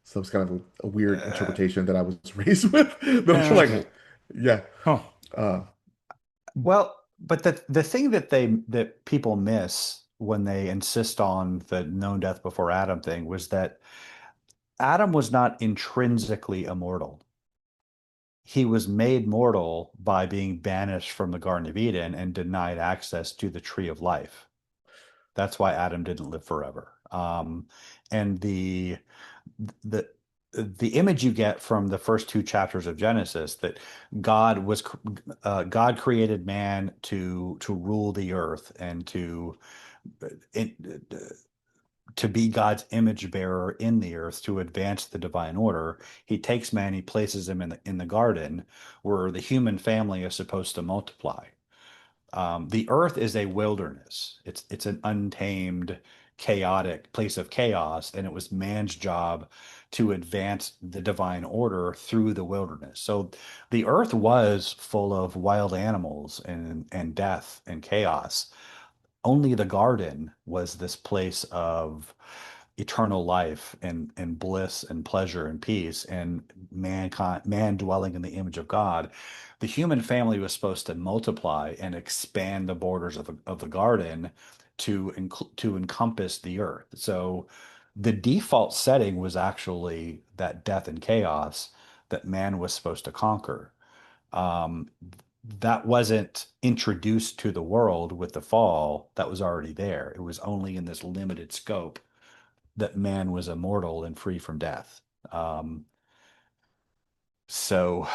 So it's kind of a weird Uh, interpretation that I was raised with. But I'm like, Okay. yeah, Huh. uh, well, but the thing that people miss when they insist on the known death before Adam thing was that Adam was not intrinsically immortal. He was made mortal by being banished from the Garden of Eden and denied access to the tree of life. That's why Adam didn't live forever. And the the image you get from the first two chapters of Genesis that God created man to rule the earth and to be God's image bearer in the earth to advance the divine order. He takes man, he places him in the garden where the human family is supposed to multiply. The earth is a wilderness. It's an untamed, chaotic place of chaos, and it was man's job to advance the divine order through the wilderness. So the earth was full of wild animals and death and chaos. Only the garden was this place of eternal life and bliss and pleasure and peace and man dwelling in the image of God, the human family was supposed to multiply and expand the borders of the garden to encompass the earth. So the default setting was actually that death and chaos that man was supposed to conquer. Um, that wasn't introduced to the world with the fall. That was already there. It was only in this limited scope that man was immortal and free from death. Um, so,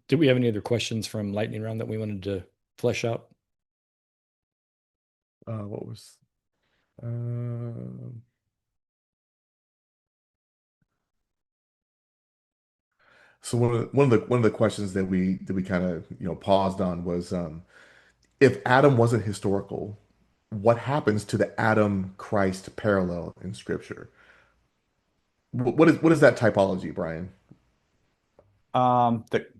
Did we have any other questions from lightning round that we wanted to flesh out? What was um so one of the questions that we kind of paused on was if Adam wasn't historical, what happens to the Adam Christ parallel in Scripture? What is that typology, Brian?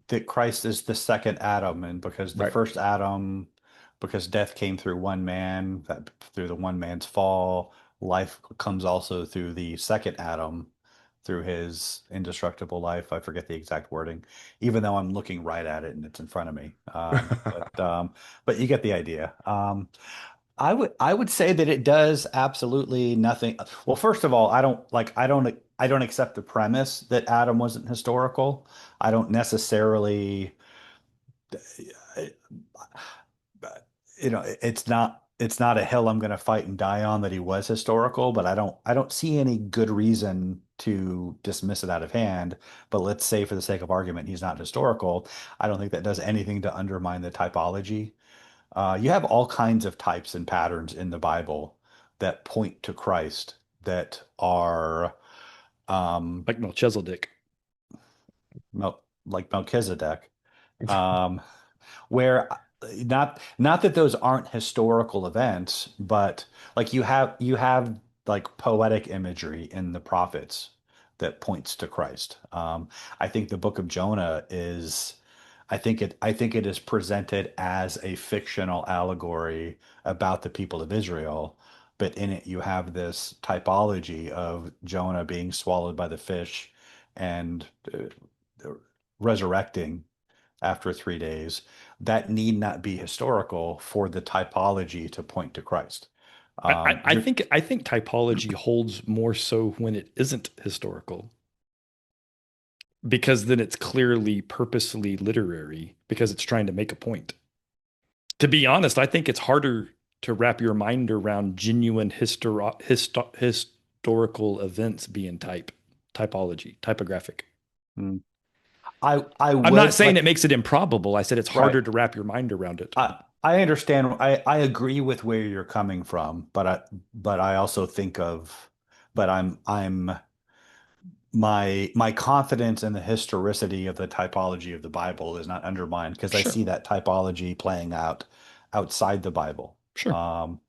that Christ is the second Adam, and because the Right. first Adam, because death came through one man, that through the one man's fall, life comes also through the second Adam, through his indestructible life. I forget the exact wording, even though I'm looking right at it and it's in front of me. But you get the idea. I would say that it does absolutely nothing. Well, first of all, I don't accept the premise that Adam wasn't historical. I don't necessarily, it's not a hill I'm going to fight and die on that he was historical, but I don't see any good reason to dismiss it out of hand. But let's say for the sake of argument, he's not historical. I don't think that does anything to undermine the typology. You have all kinds of types and patterns in the Bible that point to Christ that are um, Like Melchizedek. like Melchizedek, um, where not that those aren't historical events, but like you have like poetic imagery in the prophets that points to Christ. I think the book of Jonah is. I think it is presented as a fictional allegory about the people of Israel, but in it you have this typology of Jonah being swallowed by the fish and resurrecting after 3 days. That need not be historical for the typology to point to Christ. I, I, I You're think I think typology holds more so when it isn't historical, because then it's clearly purposely literary because it's trying to make a point. To be honest, I think it's harder to wrap your mind around genuine historical events being typology, typographic. mm, I I'm not would saying it like makes it improbable. I said it's right. harder to wrap your mind around it. I understand. I agree with where you're coming from, but I also think of but I'm my confidence in the historicity of the typology of the Bible is not undermined because I Sure, see that typology playing out outside the Bible. sure. Um,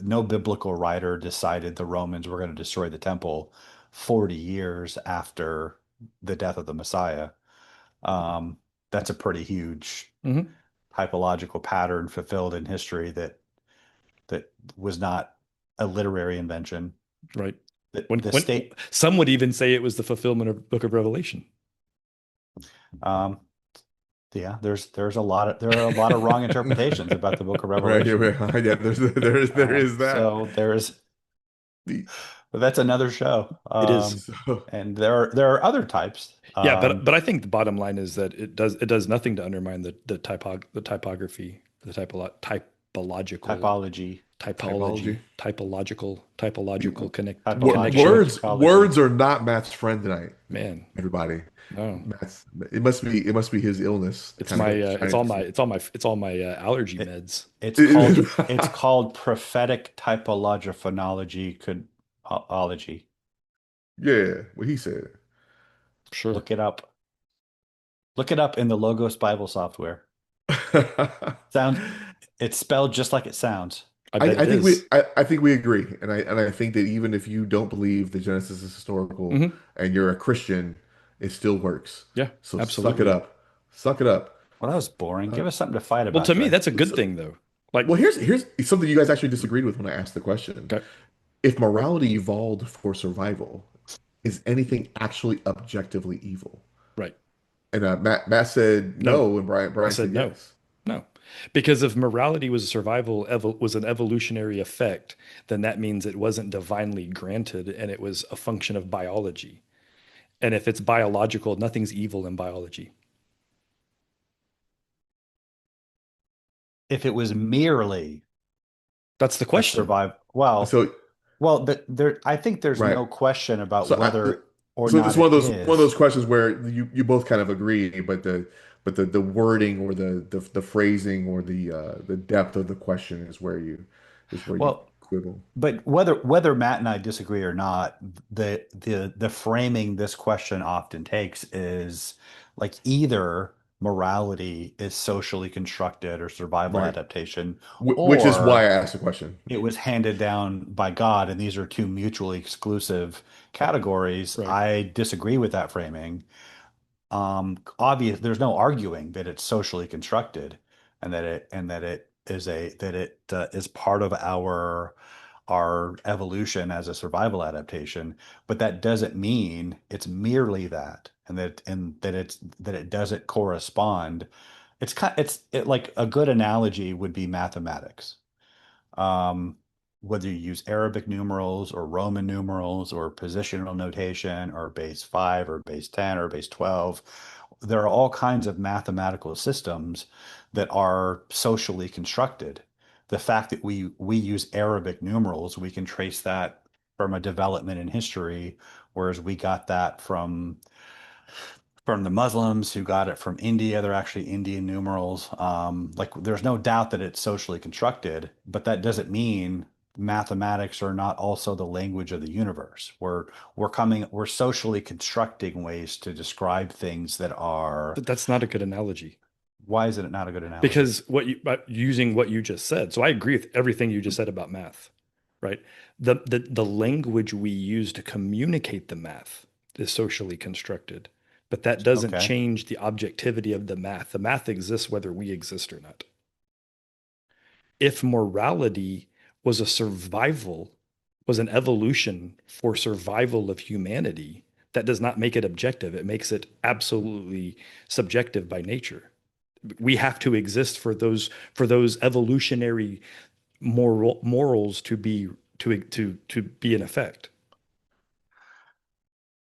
no biblical writer decided the Romans were going to destroy the temple 40 years after the death of the Messiah. Um, that's a pretty huge Hmm. typological pattern fulfilled in history that was not a literary invention. Right. The state, Some would even say it was the fulfillment of Book of Revelation. um, yeah, there are a lot of wrong interpretations about the Book of Right, Revelation. yeah, there is that. So there's, The- but that's another show. It is. So, And there are other types. Yeah, but I think the bottom line is that it does nothing to undermine the typography, the typological Typology, typology, typology. typological connection. typological Words ecology. are not Matt's friend tonight, Man, everybody. no. Matt's it must be his illness It's kind my of it's all my allergy It, meds. it's called prophetic typologophonology could ology. Yeah, what he said. Sure. Look it up. Look it up in the Logos Bible software. I, Sounds it's spelled just like it sounds. I bet I it think we is. I think we agree, and I think that even if you don't believe that Genesis is historical Hmm. and you're a Christian, it still works. Yeah, So suck it absolutely. up, suck it up. Well, that was boring. Uh, Give us something to fight Well, about, to me, Trey. that's a good so, thing though. Like, Well, here's something you guys actually disagreed with when I asked the question. okay, If morality evolved for survival, is anything actually objectively evil? right. And Matt said No, no, and I Brian said said no. yes. No. Because if morality was a was an evolutionary effect, then that means it wasn't divinely granted and it was a function of biology. And if it's biological, nothing's evil in biology. If it was merely That's the a question. survive, well, So there, I think there's right. no question about So whether or so not it's it one of is. those questions where you both kind of agree, but the wording or the phrasing or the depth of the question is where you Well, quibble. but whether Matt and I disagree or not, the framing this question often takes is like either morality is socially constructed or survival Right. adaptation, Which is why I or asked the question. it was handed down by God, and these are two mutually exclusive categories. Right. I disagree with that framing. Obvious, there's no arguing that it's socially constructed, and that it is is part of our evolution as a survival adaptation. But that doesn't mean it's merely that, and that it doesn't correspond. Like a good analogy would be mathematics. um, Whether you use Arabic numerals or Roman numerals or positional notation or base 5 or base 10 or base 12, there are all kinds of mathematical systems that are socially constructed. The fact that we use Arabic numerals, we can trace that from a development in history, whereas we got that from the Muslims who got it from India. They're actually Indian numerals. Like there's no doubt that it's socially constructed, but that doesn't mean mathematics are not also the language of the universe. We're socially constructing ways to describe things that are. But that's not a good analogy Why is it not a good analogy? because using what you just said. So I agree with everything you just said about math, right? The language we use to communicate the math is socially constructed, but that doesn't Okay. change the objectivity of the math. The math exists whether we exist or not. If morality was a survival, was an evolution for survival of humanity, that does not make it objective. It makes it absolutely subjective by nature. We have to exist for those evolutionary morals to be in effect.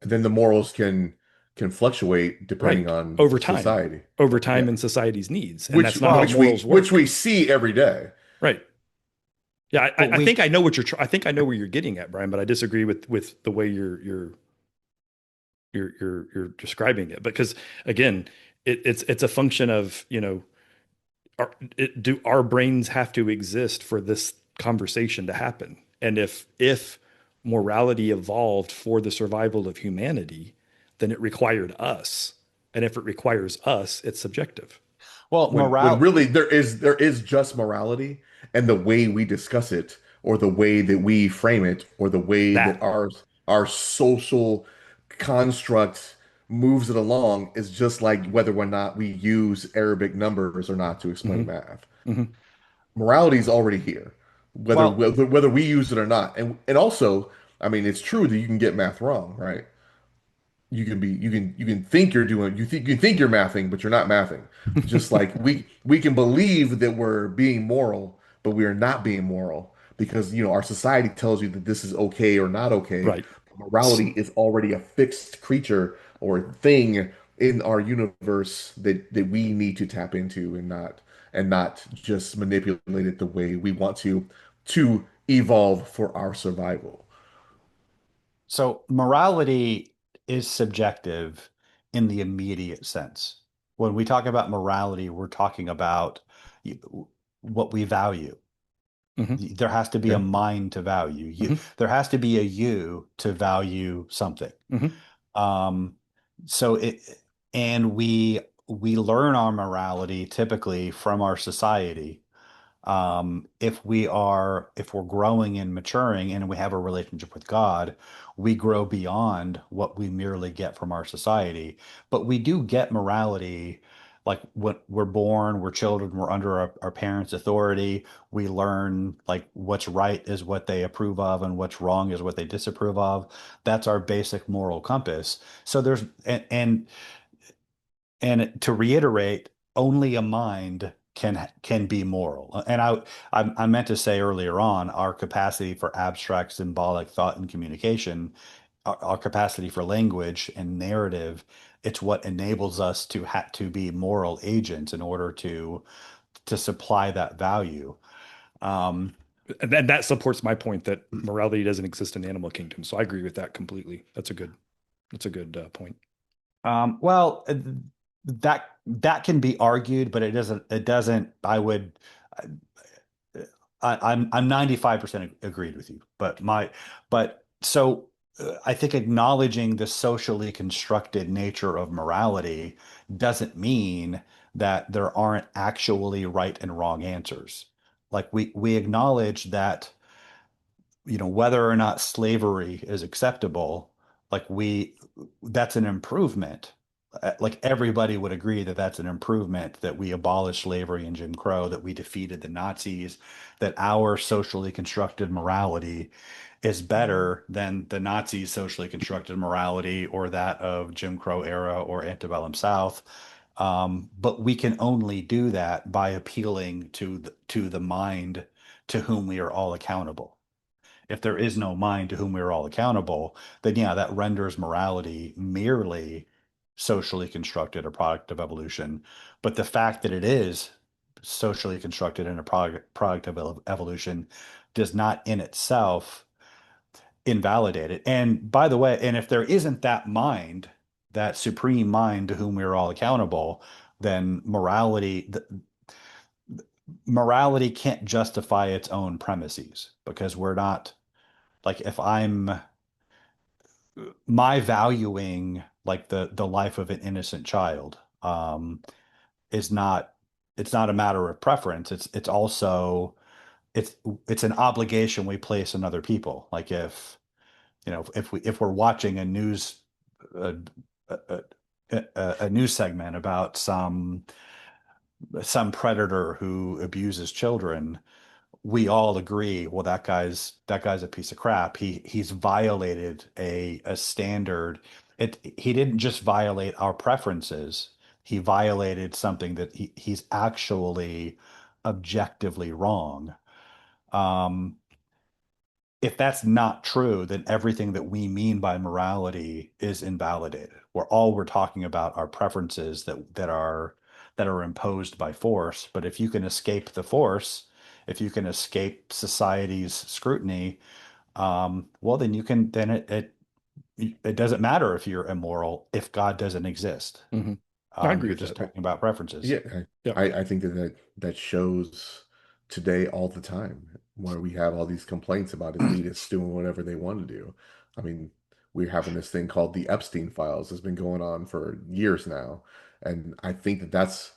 And then the morals can fluctuate depending Right. on society. Over time Yeah. and society's needs. And that's not how Well, morals Which work. we see every day. Right. Yeah, but I think we I know what I think I know where you're getting at, Brian, but I disagree with the way you're describing it because again it's a function of do our brains have to exist for this conversation to happen, and if morality evolved for the survival of humanity, then it required us, and if it requires us, it's subjective. well, When morale. really there is just morality, and the way we discuss it or the way that we frame it or the way that That. our social construct moves it along is just like whether or not we use Arabic numbers or not to explain Hmm. math. Hmm. Morality is already here, Well, whether we use it or not. And also, I mean, it's true that you can get math wrong, right? You can think you're doing you think you're mathing, but you're not mathing. Just like we can believe that we're being moral, but we are not being moral because our society tells you that this is okay or not okay. Right. Morality is already a fixed creature or thing in our universe that we need to tap into and not just manipulate it the way we want to evolve for our survival. so morality is subjective in the immediate sense. When we talk about morality, we're talking about what we value. Hmm. There has to be a Okay. mind to value. Hmm. There has to be a you to value something. Hmm. Um, so it and we learn our morality typically from our society. If we're growing and maturing and we have a relationship with God, we grow beyond what we merely get from our society. But we do get morality like when we're born, we're children, we're under our parents' authority. We learn like what's right is what they approve of and what's wrong is what they disapprove of. That's our basic moral compass. So there's and to reiterate, only a mind can be moral. And I meant to say earlier on, our capacity for abstract symbolic thought and communication, our capacity for language and narrative, it's what enables us to have to be moral agents in order to supply that value. Um, And that supports my point that morality doesn't exist in the animal kingdom. So I agree with that completely. That's a good point. well, that can be argued, but it doesn't. I'm 95% agreed with you, but so I think acknowledging the socially constructed nature of morality doesn't mean that there aren't actually right and wrong answers. Like we acknowledge that, whether or not slavery is acceptable, like that's an improvement. Like everybody would agree that that's an improvement, that we abolished slavery and Jim Crow, that we defeated the Nazis, that our socially constructed morality is better than the Nazis' socially constructed morality or that of Jim Crow era or antebellum South. But we can only do that by appealing to the mind to whom we are all accountable. If there is no mind to whom we're all accountable, then yeah, that renders morality merely socially constructed, a product of evolution. But the fact that it is socially constructed and a product of evolution does not in itself invalidate it. And by the way, and if there isn't that mind, that supreme mind to whom we're all accountable, then morality can't justify its own premises, because we're not, like, if I'm my valuing like the life of an innocent child, is not, it's not a matter of preference. It's also, it's it's an obligation we place on other people. Like if we're watching a, a, a news segment about some predator who abuses children, we all agree, well, that guy's a piece of crap. He's violated a standard. He didn't just violate our preferences. He violated something that he's actually objectively wrong. Um, if that's not true, then everything that we mean by morality is invalidated. We're talking about our preferences that are imposed by force. But if you can escape the force, if you can escape society's scrutiny, well, then you can. Then it doesn't matter if you're immoral if God doesn't exist. Hmm. I agree You're with just that. talking about preferences. Yeah, Yeah. I think that shows today all the time, where we have all these complaints about elitists doing whatever they want to do. I mean, we're having this thing called the Epstein files that's been going on for years now, and I think that's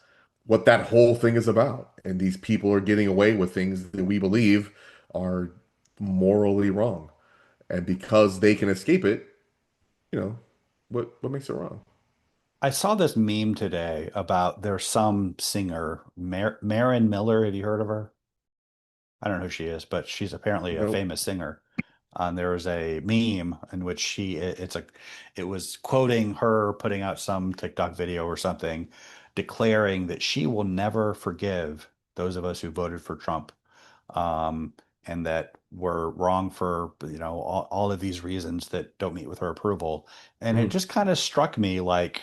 what that whole thing is about. And these people are getting away with things that we believe are morally wrong, and because they can escape it, what makes it wrong? I saw this meme today about there's some singer, Marin Miller. Have you heard of her? I don't know who she is, but she's apparently a Nope. famous singer. And there was a meme in which it was quoting her putting out some TikTok video or something, declaring that she will never forgive those of us who voted for Trump, um, and that we're wrong for, all of these reasons that don't meet with her approval. And it Mhm. just kind of struck me like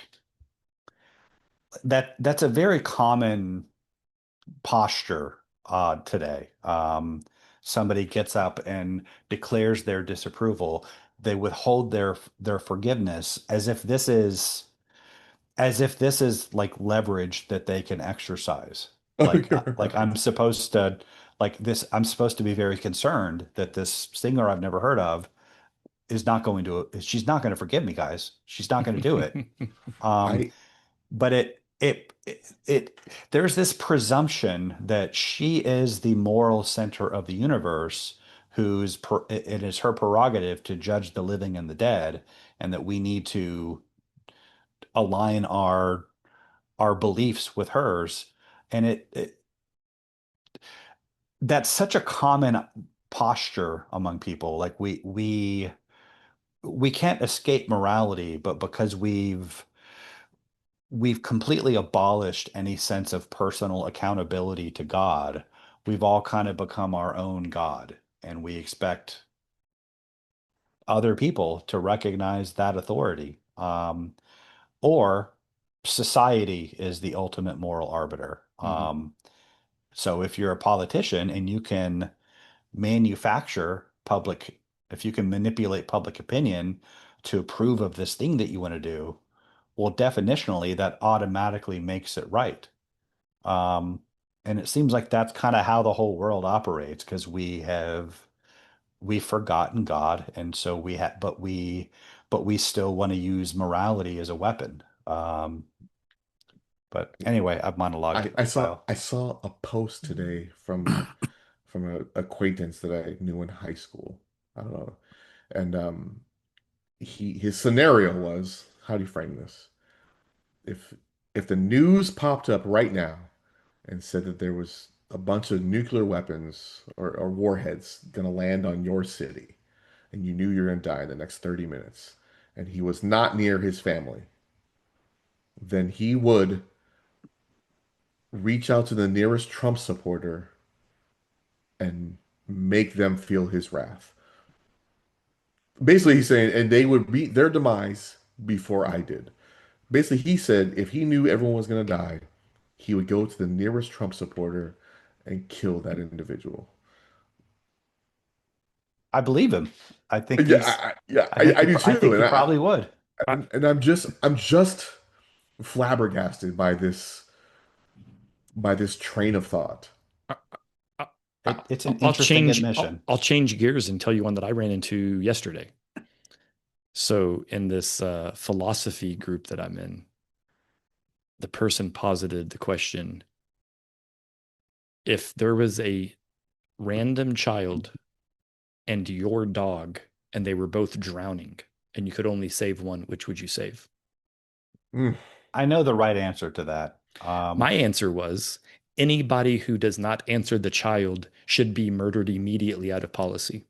that's a very common posture today. Somebody gets up and declares their disapproval. They withhold their forgiveness as if this is like leverage that they can exercise. Like Okay, like right. I'm supposed to be very concerned that this singer I've never heard of she's not going to forgive me, guys. She's not going to do it. Um, I but it there's this presumption that she is the moral center of the universe, it is her prerogative to judge the living and the dead, and that we need to align our beliefs with hers. And that's such a common posture among people. Like we can't escape morality, but because we've completely abolished any sense of personal accountability to God, we've all kind of become our own God, and we expect other people to recognize that authority. Or society is the ultimate moral arbiter. Mhm. So if you're a politician and you can manufacture public, if you can manipulate public opinion to approve of this thing that you want to do, well, definitionally, that automatically makes it right. Um, and it seems like that's kind of how the whole world operates because we've forgotten God, and so but we still want to use morality as a weapon. But anyway, I've monologued I, it I a saw while. I saw a post today from an acquaintance that I knew in high school. I don't know. And his scenario was, how do you frame this? If if the news popped up right now and said that there was a bunch of nuclear weapons or warheads gonna land on your city, and you knew you were gonna die in the next 30 minutes, and he was not near his family, then he would reach out to the nearest Trump supporter and make them feel his wrath. Basically, he's saying, and they would meet their demise before I did. Basically, he said if he knew everyone was going to die, he would go to the nearest Trump supporter and kill that individual. I believe him. I think Yeah, he's. I do I too, think he probably would. I, and I'm just flabbergasted by this train of thought. I, I, It's an I'll interesting change. admission. I'll change gears and tell you one that I ran into yesterday. So in this philosophy group that I'm in, the person posited the question: if there was a random child and your dog, and they were both drowning, and you could only save one, which would you save? Mm. I know the right answer to that. My answer was anybody who does not answer the child should be murdered immediately out of policy.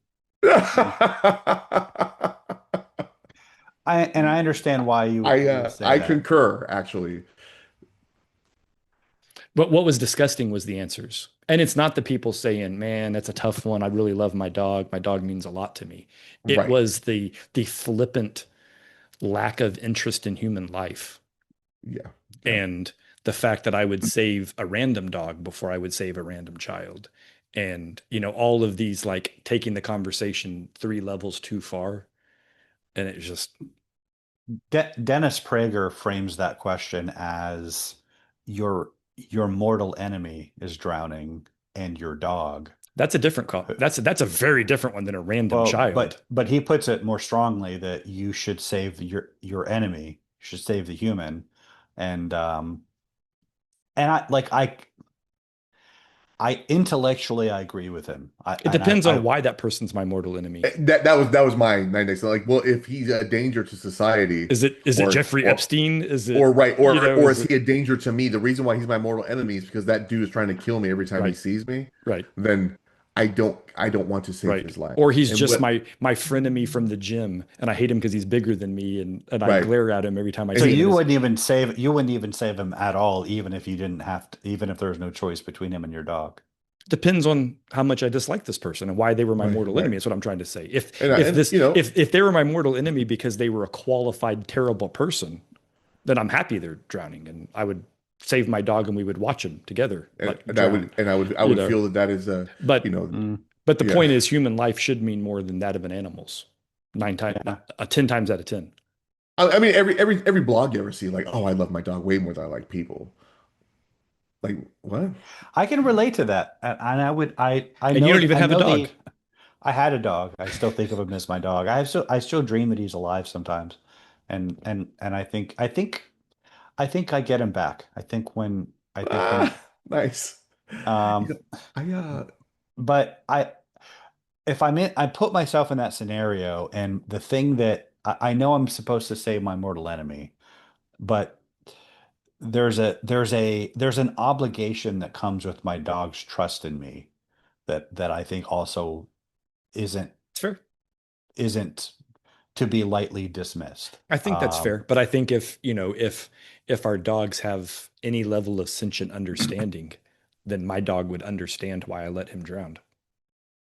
I understand why you would say I that. concur, actually. But what was disgusting was the answers. And it's not the people saying, "Man, that's a tough one. I really love my dog. My dog means a lot to me." It Right. was the flippant lack of interest in human life Yeah. Yeah. and the fact that I would save a random dog before I would save a random child. And, all of these like taking the conversation 3 levels too far. And it was just Dennis Prager frames that question as your mortal enemy is drowning and your dog. that's a different call. That's a very different one than a random Well, child. but he puts it more strongly that you should save your enemy. You should save the human. And I intellectually I agree with him. It depends on why that person's my mortal enemy. That was my next. Like, well, if he's a danger to society, Is it or Jeffrey or Epstein? Is it, or right, or is is it he a danger to me? The reason why he's my mortal enemy is because that dude is trying to kill me every time he right, sees me. right, Then I don't want to save right. his life. Or he's And just what my frenemy from the gym and I hate him because he's bigger than me and I right? glare at him every time I And So see him in you his wouldn't even save him at all, even if you didn't have to, even if there was no choice between him and your dog. depends on how much I dislike this person and why they were my right, mortal right. enemy. That's what I'm trying to say. If And if and this if they were my mortal enemy because they were a qualified terrible person, then I'm happy they're drowning and I would save my dog and we would watch them together and, like and I drown. would and I would I You would know, feel that that is you but know Mm, but the yeah. point is human life should mean more than that of an animal's. 9 times, yeah. 10 times out of 10. I mean every blog you ever see, like, oh, I love my dog way more than I like people. Like, what? I can relate to that. And I And you don't even I have a know dog. I had a dog. I still think of him as my dog. I still dream that he's alive sometimes. And I think I get him back. I think when Ah, nice. You um know, I but if I put myself in that scenario, and the thing that I know I'm supposed to save my mortal enemy, but there's an obligation that comes with my dog's trust in me that I think also isn't It's fair. isn't to be lightly dismissed. I think that's fair. But I think if, if our dogs have any level of sentient understanding, then my dog would understand why I let him drown.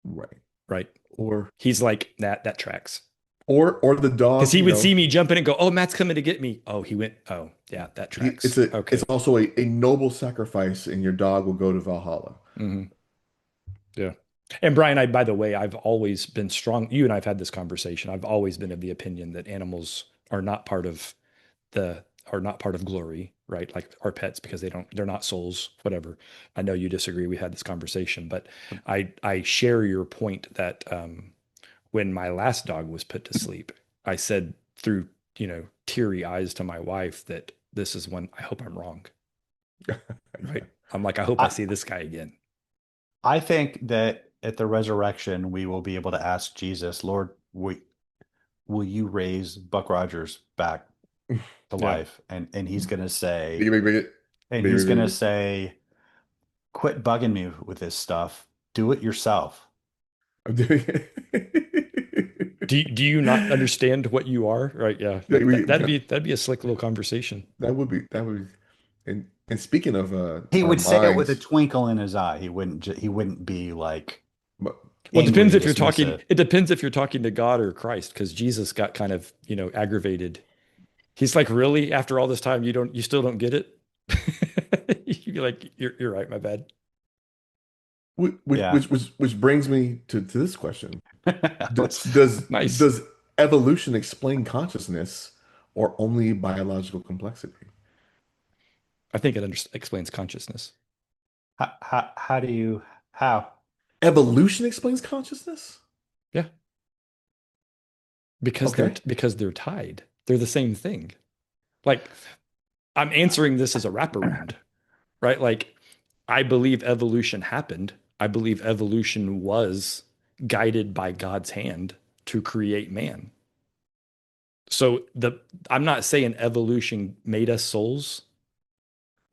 Right. Right. Or He's like, that tracks. or the Because dog, he would see me jump in and go, "Oh, Matt's coming to get me." Oh, he went. Oh, yeah, that it's tracks. it's Okay. also a noble sacrifice, and your dog will go to Valhalla. Hmm. Yeah. And Brian, by the way, I've always been strong. You and I've had this conversation. I've always been of the opinion that animals are not part of the are not part of glory, right? Like our pets, because they're not souls, whatever. I know you disagree. We had this conversation, but I share your point that when my last dog was put to sleep, I said through, teary eyes to my wife that this is when I hope I'm wrong, right? I'm like, I hope I I see this guy again. I think that at the resurrection we will be able to ask Jesus, Lord, will you raise Buck Rogers back to Yeah. life? And he's gonna say, Big, big, big, and big, he's big, gonna big. say, quit bugging me with this stuff. Do it yourself. I'm doing Do you not it. understand what you are? Right. Yeah. Yeah, That'd be a slick little conversation. that would be. And speaking of He our would say it with a minds, twinkle in his eye. He wouldn't be like but Well, angry, dismissive. it depends if you're talking to God or Christ, because Jesus got kind of, aggravated. He's like, really? After all this time, you still don't get it? You'd be like, you're right, my bad. which Yeah. which brings me to this question: D- Let's does Nice. does evolution explain consciousness or only biological complexity? I think it explains consciousness. how do you how? Evolution explains consciousness? Yeah, Okay. because they're tied. They're the same thing. Like I'm answering this as a wraparound, right? Like I believe evolution happened. I believe evolution was guided by God's hand to create man. So I'm not saying evolution made us souls,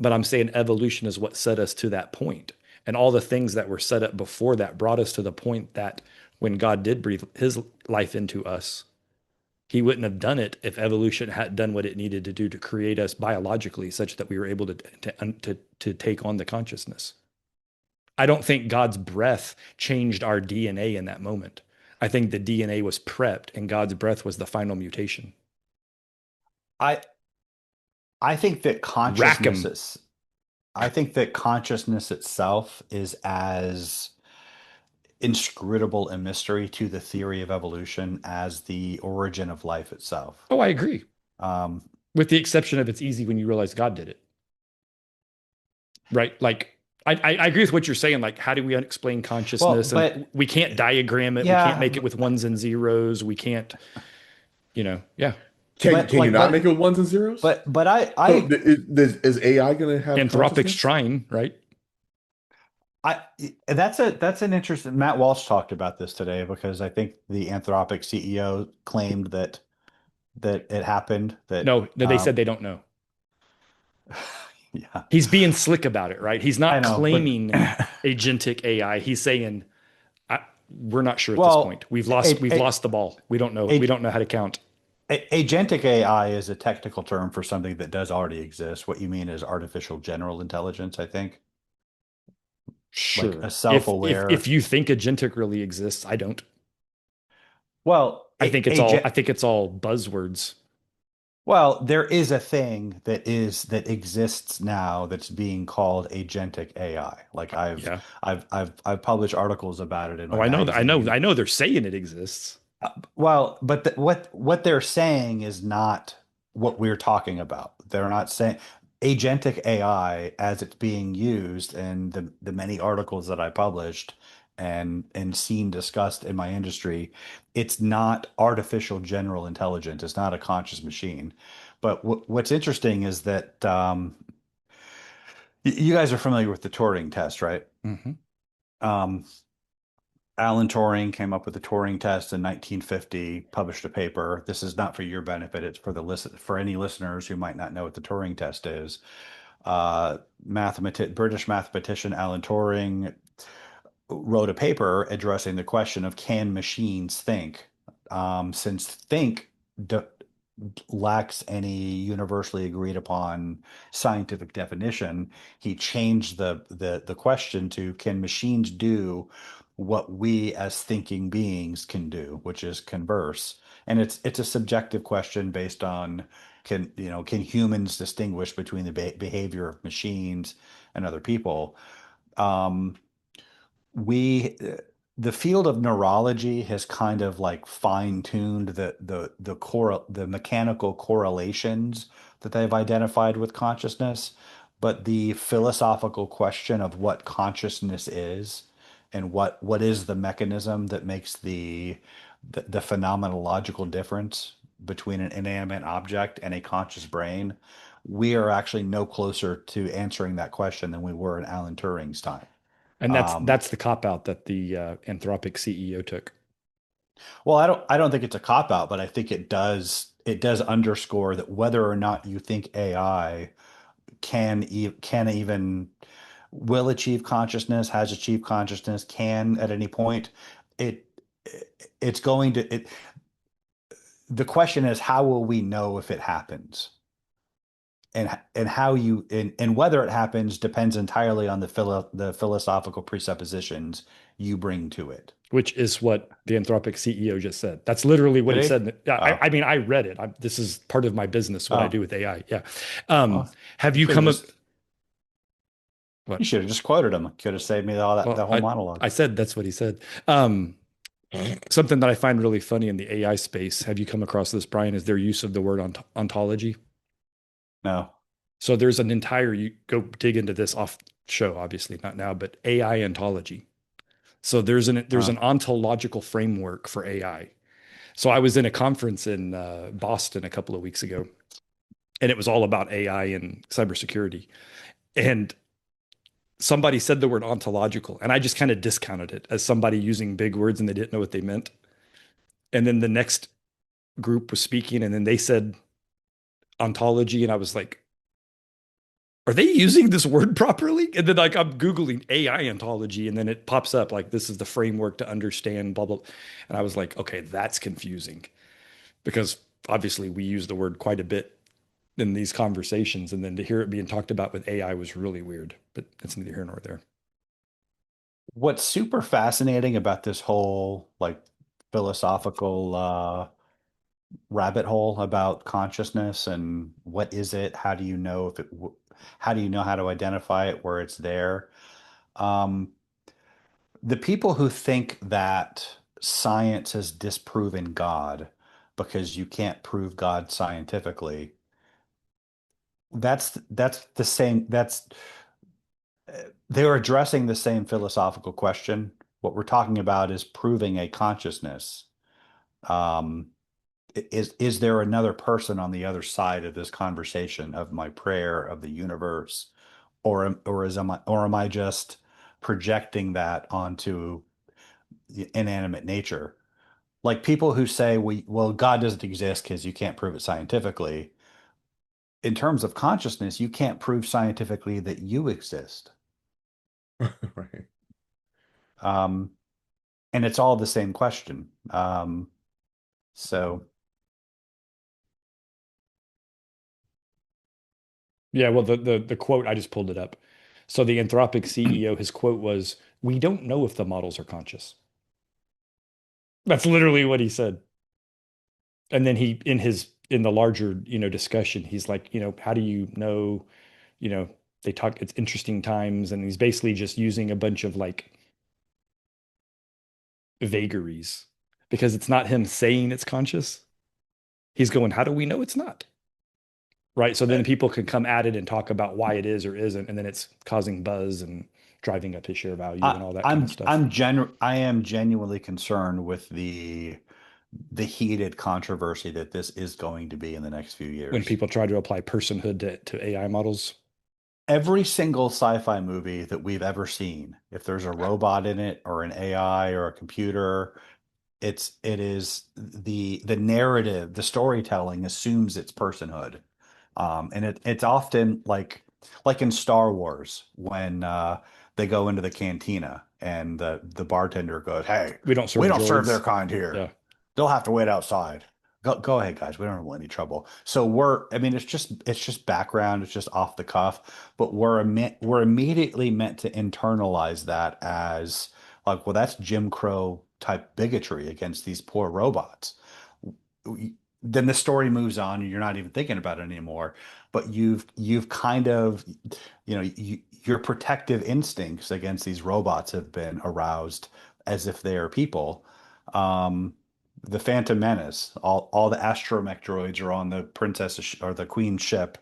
but I'm saying evolution is what set us to that point. And all the things that were set up before that brought us to the point that when God did breathe his life into us, he wouldn't have done it if evolution hadn't done what it needed to do to create us biologically such that we were able to take on the consciousness. I don't think God's breath changed our DNA in that moment. I think the DNA was prepped and God's breath was the final mutation. I I think that Rack consciousness 'em. is I think that consciousness itself is as inscrutable a mystery to the theory of evolution as the origin of life itself. Oh, I agree. Um, With the exception of it's easy when you realize God did it. Right? Like I agree with what you're saying. Like, how do we explain well, consciousness? And but we can't diagram it. We can't yeah, make it with ones and zeros. We can't, yeah. but Can you like, not make it with ones and zeros? but So is AI going to have Anthropic's consciousness? trying, right? I that's an interesting. Matt Walsh talked about this today because I think the Anthropic CEO claimed that it happened. That No, no, they said they don't know. yeah, He's being slick about it, right? He's I not know, but claiming agentic AI. He's saying we're not sure at this point. well, We've lost the ball. We a, don't know how to count. agentic AI is a technical term for something that does already exist. What you mean is artificial general intelligence, I think, like a Sure. If self-aware. you think agentic really exists, I don't. Well, I think it's all buzzwords. well, there is a thing that exists now that's being called agentic AI. Like Yeah. I've published articles about it in Oh, my I know that. magazine. I know they're saying it exists. Well, but what they're saying is not what we're talking about. They're not saying agentic AI as it's being used in the many articles that I published and seen discussed in my industry. It's not artificial general intelligence. It's not a conscious machine. But what's interesting is that you guys are familiar with the Turing test, right? Hmm. Um, Alan Turing came up with the Turing test in 1950, published a paper. This is not for your benefit, it's for for any listeners who might not know what the Turing test is. British mathematician Alan Turing wrote a paper addressing the question of can machines think? Since think lacks any universally agreed upon scientific definition, he changed the question to can machines do what we as thinking beings can do, which is converse. And it's a subjective question based on can humans distinguish between the behavior of machines and other people? Um, we the field of neurology has kind of like fine-tuned the mechanical correlations that they've identified with consciousness, but the philosophical question of what consciousness is and what is the mechanism that makes the phenomenological difference between an inanimate object and a conscious brain, we are actually no closer to answering that question than we were in Alan Turing's time. And that's Um, that's the cop out that the Anthropic CEO took. well, I don't think it's a cop out, but I think it does underscore that whether or not you think AI can even will achieve consciousness, has achieved consciousness, can at any point, it it's going to it the question is how will we know if it happens? And how you and whether it happens depends entirely on the philosophical presuppositions you bring to it. Which is what the Anthropic CEO just said. That's literally what Did he he? said. Oh, I mean, I read it. This is part of my business, what I oh, do with AI. Yeah. Um, well, have you you should have come up? just you What? should have just quoted him. Could have saved me all that the Well, whole monologue. I said that's what he said. Something that I find really funny in the AI space. Have you come across this, Brian? Is their use of the word ontology? No. So there's an entire, you go dig into this off show, obviously not now, but AI ontology. So there's an Uh, ontological framework for AI. So I was in a conference in Boston a couple of weeks ago, and it was all about AI and cybersecurity. And somebody said the word ontological, and I just kind of discounted it as somebody using big words and they didn't know what they meant. And then the next group was speaking, and then they said ontology, and I was like, are they using this word properly? And then like I'm Googling AI ontology and then it pops up like this is the framework to understand blah blah. And I was like, okay, that's confusing because obviously we use the word quite a bit in these conversations. And then to hear it being talked about with AI was really weird, but it's neither here nor there. what's super fascinating about this whole like philosophical rabbit hole about consciousness and what is it? How do you know if how do you know how to identify it where it's there? Um, the people who think that science has disproven God because you can't prove God scientifically, that's the same, they're addressing the same philosophical question. What we're talking about is proving a consciousness. Um, is there another person on the other side of this conversation of my prayer of the universe, or am I just projecting that onto inanimate nature? Like people who say well God doesn't exist because you can't prove it scientifically. In terms of consciousness, you can't prove scientifically that you exist. Right. Um, and it's all the same question. So Yeah, well, the quote I just pulled it up. So the Anthropic CEO, his quote was, "We don't know if the models are conscious." That's literally what he said. And then he in the larger discussion, he's like, how do you know, you know they talk, it's interesting times, and he's basically just using a bunch of like vagaries because it's not him saying it's conscious. He's going, how do we know it's not? Right, so then people can come at it and talk about why it is or isn't, and then it's causing buzz and driving up his share value and all that kind of stuff. I am genuinely concerned with the heated controversy that this is going to be in the next few When years. people try to apply personhood to AI models. every single sci-fi movie that we've ever seen, if there's a robot in it or an AI or a computer, it is the narrative, the storytelling assumes its personhood. And it's often like in Star Wars when they go into the cantina and the bartender goes, "Hey, We don't serve we don't serve their droids. kind here. Yeah. They'll have to wait outside. Go ahead, guys. We don't want any trouble." So I mean, it's just background. It's just off the cuff, but we're immediately meant to internalize that as like, well, that's Jim Crow type bigotry against these poor robots. Then the story moves on and you're not even thinking about it anymore, but you've kind of, your protective instincts against these robots have been aroused as if they are people. The Phantom Menace, all the astromech droids are on the or the Queen's ship,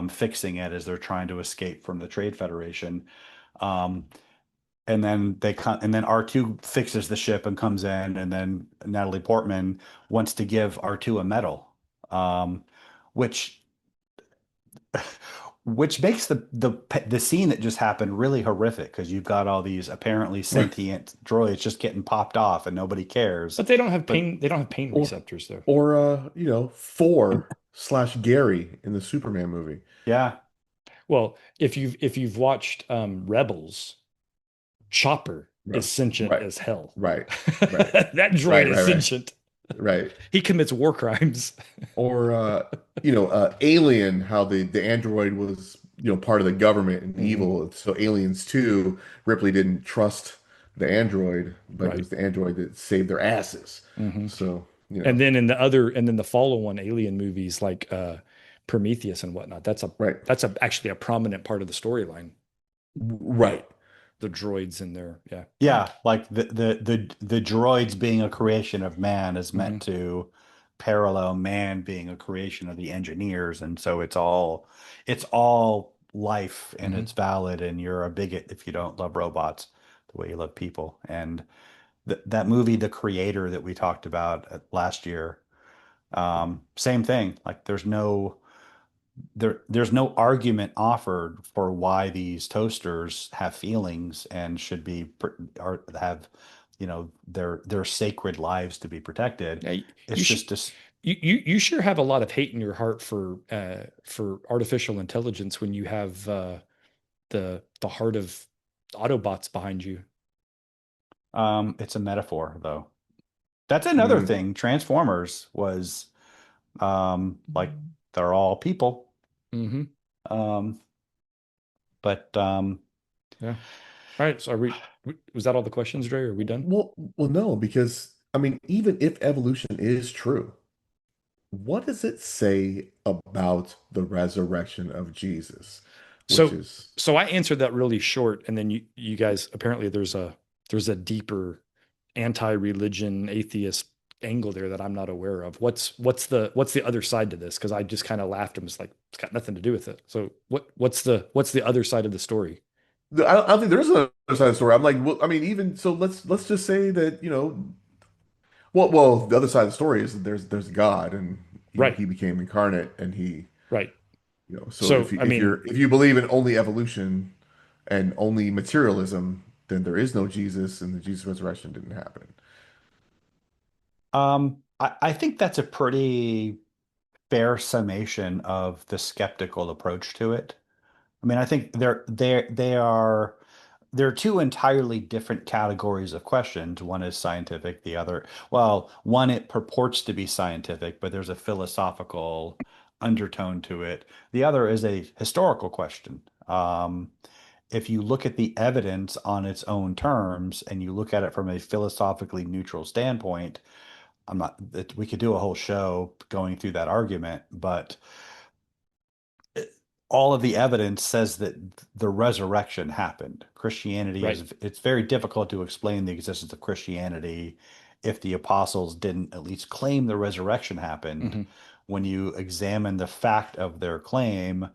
fixing it as they're trying to escape from the Trade Federation. Um, and then they come, and then R2 fixes the ship and comes in, and then Natalie Portman wants to give R2 a medal, um, which which makes the scene that just happened really horrific because you've got all these apparently sentient droids just getting popped off and nobody cares. But they don't have But pain. They don't have pain Or receptors though. Thor/Gary in the Superman movie. yeah, Well, if you've watched Rebels, Chopper Right, is sentient right, as hell. right, right, That droid right, is right, right, sentient. right. He commits war crimes. Or Alien, how the android was part of the government and Hmm. evil. So Aliens 2, Ripley didn't trust the android, but it Right. was the android that saved their asses. Hmm. So And then and then the follow-on Alien movies like Prometheus and whatnot. right, Actually a prominent part of the storyline. right. The droids in there. Yeah. yeah, like the droids being a creation of man is Hmm. meant to parallel man being a creation of the engineers, and so it's all life and Hmm. it's valid, and you're a bigot if you don't love robots the way you love people. And that movie, The Creator, that we talked about last year, same thing. Like there's no argument offered for why these toasters have feelings and should be or have their sacred lives to be protected. Yeah, It's you should just this. you sure have a lot of hate in your heart for artificial intelligence when you have the heart of Autobots behind you. It's a metaphor, though. That's I another mean, thing. Transformers was like they're all people. Hmm. Um, but Yeah. All right. So was that all the questions, Dre? Are we done? no, because I mean, even if evolution is true, what does it say about the resurrection of Jesus? Which So is so I answered that really short, and then you guys apparently there's a deeper anti-religion atheist angle there that I'm not aware of. What's the other side to this? Because I just kind of laughed and was like, it's got nothing to do with it. So what's the other side of the story? I don't think there's another side of the story. I'm like, well, I mean, even so, let's just say that the other side of the story is that there's God, and Right. he became incarnate, and he Right. so So I mean, if you believe in only evolution and only materialism, then there is no Jesus, and the Jesus resurrection didn't happen. I think that's a pretty fair summation of the skeptical approach to it. I mean, I think they're two entirely different categories of questions. One is scientific, the other, well, one it purports to be scientific, but there's a philosophical undertone to it. The other is a historical question. If you look at the evidence on its own terms and you look at it from a philosophically neutral standpoint, I'm not that we could do a whole show going through that argument, but all of the evidence says that the resurrection happened. Christianity right. it's very difficult to explain the existence of Christianity if the apostles didn't at least claim the resurrection happened. Hmm. When you examine the fact of their claim,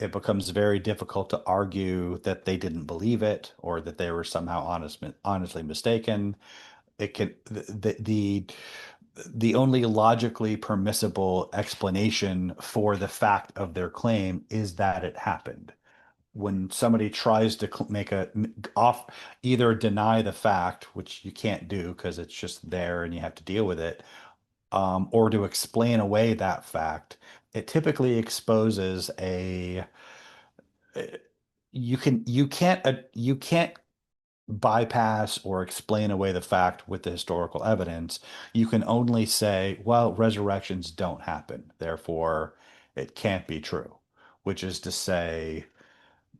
it becomes very difficult to argue that they didn't believe it or that they were somehow honestly mistaken. It can the only logically permissible explanation for the fact of their claim is that it happened. when somebody tries to make a off either deny the fact, which you can't do because it's just there and you have to deal with it, or to explain away that fact, it typically exposes a you can't bypass or explain away the fact with the historical evidence. You can only say, well, resurrections don't happen, therefore it can't be true, which is to say,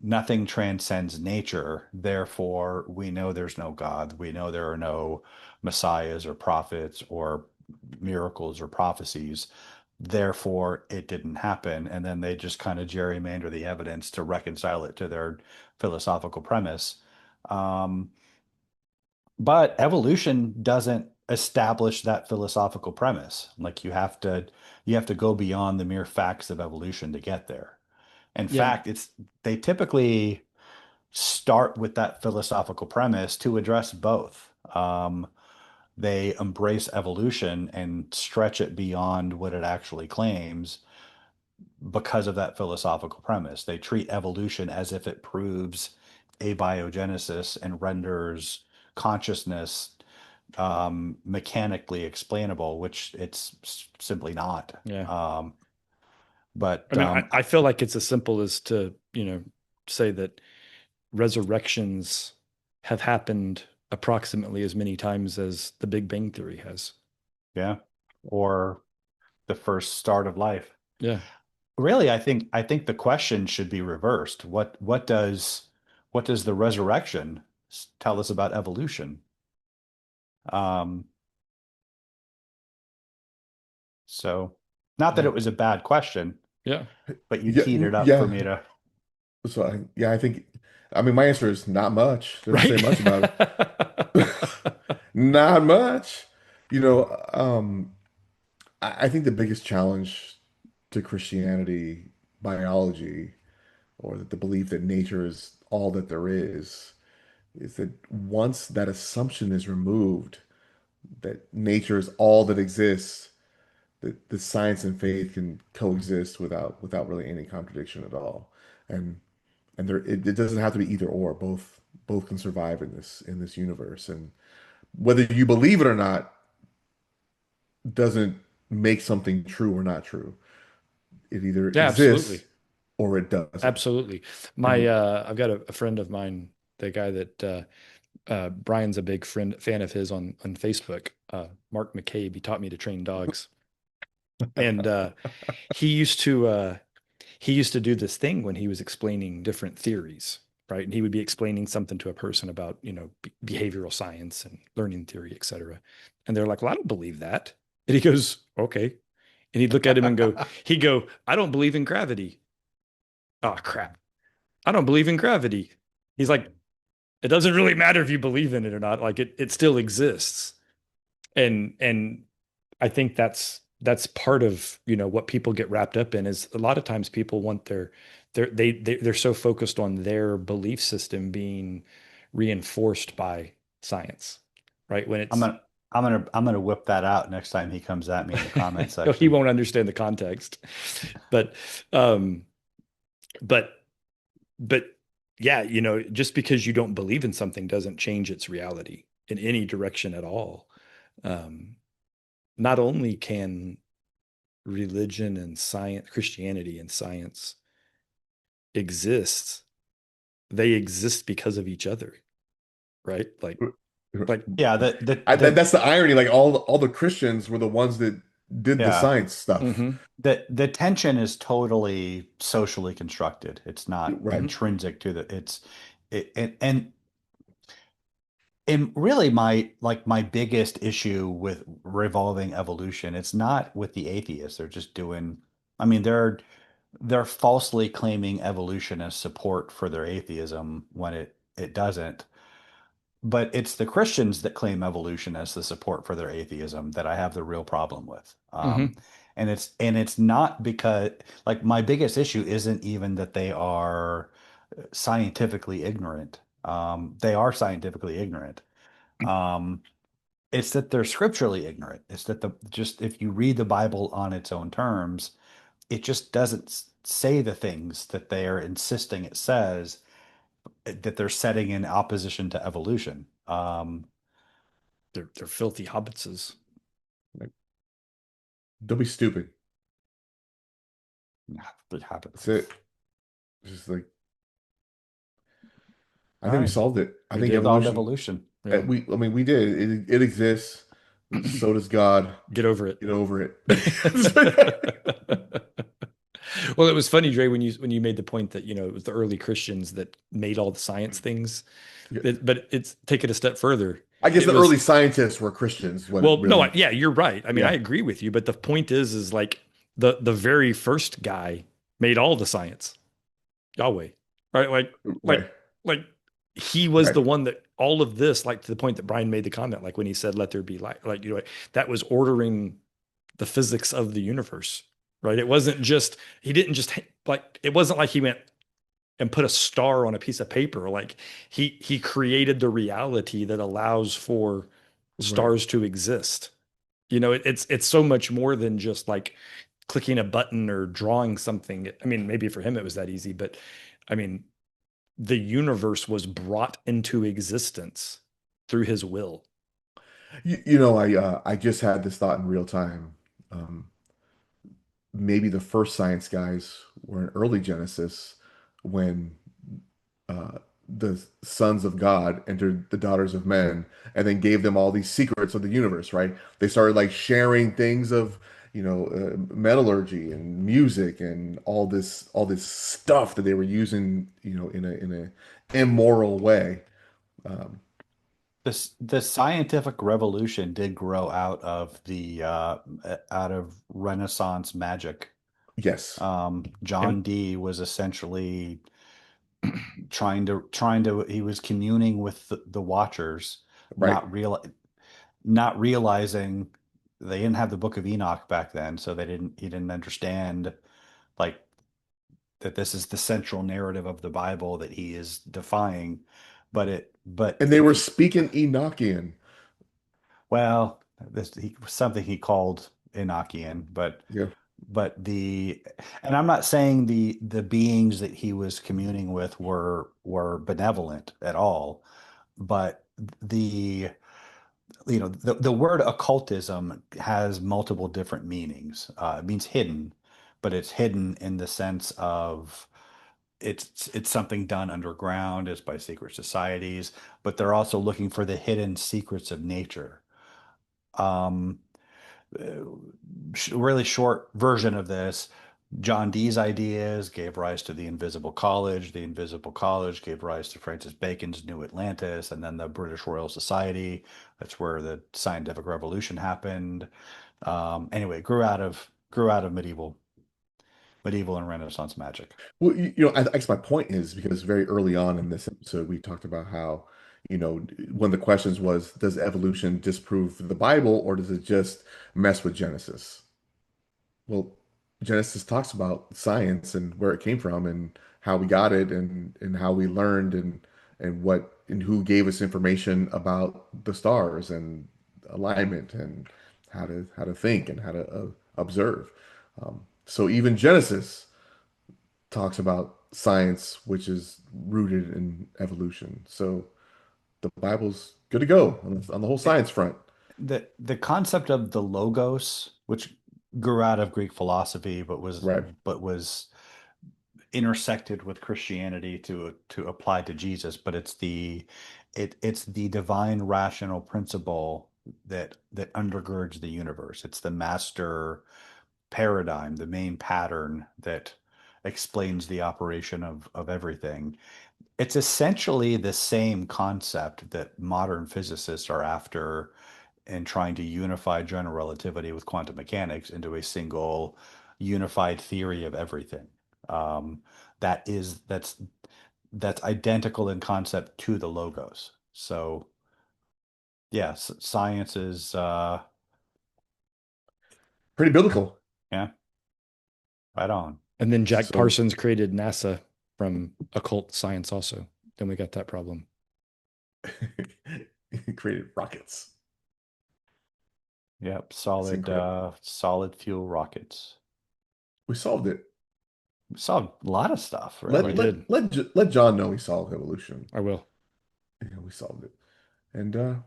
nothing transcends nature, therefore we know there's no God. We know there are no messiahs or prophets or miracles or prophecies. Therefore, it didn't happen. And then they just kind of gerrymander the evidence to reconcile it to their philosophical premise. Um, but evolution doesn't establish that philosophical premise. Like you have to go beyond the mere facts of evolution to get there. In Yeah. fact, they typically start with that philosophical premise to address both. They embrace evolution and stretch it beyond what it actually claims because of that philosophical premise. They treat evolution as if it proves abiogenesis and renders consciousness mechanically explainable, which it's simply not. Yeah. But I mean, I feel like it's as simple as to, say that resurrections have happened approximately as many times as the Big Bang Theory has. yeah, or the first start of life. Yeah. Really, I think the question should be reversed. What does the resurrection tell us about evolution? Um, so not that Yeah. it was a bad question, Yeah. but you Yeah, teed it up for yeah. me to. So I think, I mean, my answer is not much. Doesn't say Right. much about it. Not much. You know, I think the biggest challenge to Christianity, biology, or the belief that nature is all that there is that once that assumption is removed, that nature is all that exists, that the science and faith can coexist without really any contradiction at all. And it doesn't have to be either or. Both can survive in this universe. And whether you believe it or not doesn't make something true or not true. It either Yeah, exists absolutely. or it doesn't. Absolutely. My And I've got a friend of mine, the guy that Brian's a big fan of his on Facebook, Mark McCabe. He taught me to train dogs. And he used to he used to do this thing when he was explaining different theories, right? And he would be explaining something to a person about, behavioral science and learning theory, et cetera. And they're like, well, I don't believe that. And he goes, okay. And he'd look at him and he'd go, I don't believe in gravity. Oh, crap. I don't believe in gravity. He's like, it doesn't really matter if you believe in it or not. Like it still exists. And I think that's part of what people get wrapped up in is a lot of times people want they're so focused on their belief system being reinforced by science, right? When I'm it's gonna I'm gonna whip that out next time he comes at me in the comment he section. won't understand the context, but um, but but yeah, just because you don't believe in something doesn't change its reality in any direction at all. Um, Not only can religion and science, Christianity and science exist, they exist because of each other, right? Like Yeah, that's the irony. Like all the Christians were the ones that did the yeah, science stuff. mhm, the tension is totally socially constructed. It's not Right. mhm, intrinsic to and really my biggest issue with revolving evolution, it's not with the atheists. They're just doing, I mean, they're falsely claiming evolution as support for their atheism when it doesn't. But it's the Christians that claim evolution as the support for their atheism that I have the real problem with. mhm, And it's not because, like, my biggest issue isn't even that they are scientifically ignorant. They are scientifically ignorant. Um, it's that they're scripturally ignorant. It's that just if you read the Bible on its own terms, it just doesn't. say the things that they are insisting it says, that they're setting in opposition to evolution. They're filthy hobbitses. Like, don't be stupid. It happens. That's it. Just like I All think we right. solved it. I We think did solve evolution. evolution. Yeah. I mean, we did. It exists. So does God. Get over it. Get over it. Well, it was funny, Dre, when you made the point that, it was the early Christians that made all the science things. Yeah. But it's take it a step further. I guess It the was early scientists were Christians. What it well, no, really? yeah, you're right. I mean, I Yeah. agree with you, but the point is like the very first guy made all the science. Yahweh. Right? Like Right. like he was Right. the one that all of this, like to the point that Brian made the comment, like when he said, let there be light, like, that was ordering the physics of the universe, right? It wasn't just, he didn't just like, it wasn't like he went and put a star on a piece of paper. Like he created the reality that allows for Right. stars to exist. It's so much more than just like clicking a button or drawing something. I mean, maybe for him it was that easy, but I mean, the universe was brought into existence through his will. I just had this thought in real time. Um, Maybe the first science guys were in early Genesis when uh, the sons of God entered the daughters of men and then gave them all these secrets of the universe, right? They started like sharing things of, metallurgy and music and all this stuff that they were using, in a immoral way. Um, The scientific revolution did grow out of Renaissance magic. yes, John And Dee was essentially trying to he was communing with the Watchers, right. not realizing they didn't have the Book of Enoch back then, so he didn't understand like that this is the central narrative of the Bible that he is defying. But And they if were you speaking Enochian. well, something he called Enochian, Yeah. but the and I'm not saying the beings that he was communing with were benevolent at all, but the the word occultism has multiple different meanings. It means hidden, but it's hidden in the sense of it's something done underground, it's by secret societies, but they're also looking for the hidden secrets of nature. Um, really short version of this. John Dee's ideas gave rise to the Invisible College. The Invisible College gave rise to Francis Bacon's New Atlantis, and then the British Royal Society. That's where the scientific revolution happened. Anyway, it grew out of medieval and Renaissance magic. Well, I guess my point is because very early on in this episode, we talked about how, one of the questions was, does evolution disprove the Bible or does it just mess with Genesis? Well, Genesis talks about science and where it came from and how we got it and how we learned and who gave us information about the stars and alignment and how to think and how to observe. So even Genesis talks about science, which is rooted in evolution. So the Bible's good to go on the whole It, science front. the concept of the logos, which grew out of Greek philosophy, Right. but was intersected with Christianity to apply to Jesus, but it's the divine rational principle that undergirds the universe. It's the master paradigm, the main pattern that explains the operation of everything. It's essentially the same concept that modern physicists are after in trying to unify general relativity with quantum mechanics into a single unified theory of everything. Um, that is that's identical in concept to the logos. So yes, science is Pretty biblical. yeah, right on. and then Jack So Parsons created NASA from occult science also. Then we got that problem. he created rockets. Yep, It's incredible. solid fuel rockets. We solved it. We saw a lot of stuff, Let really. let did. let John know he solved evolution. I will. Yeah, we solved it. And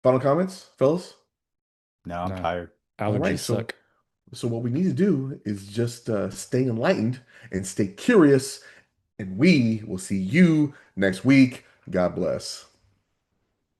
final comments, fellas? No, I'm No. tired. All right, Allergies suck. so what we need to do is just stay enlightened and stay curious, and we will see you next week. God bless.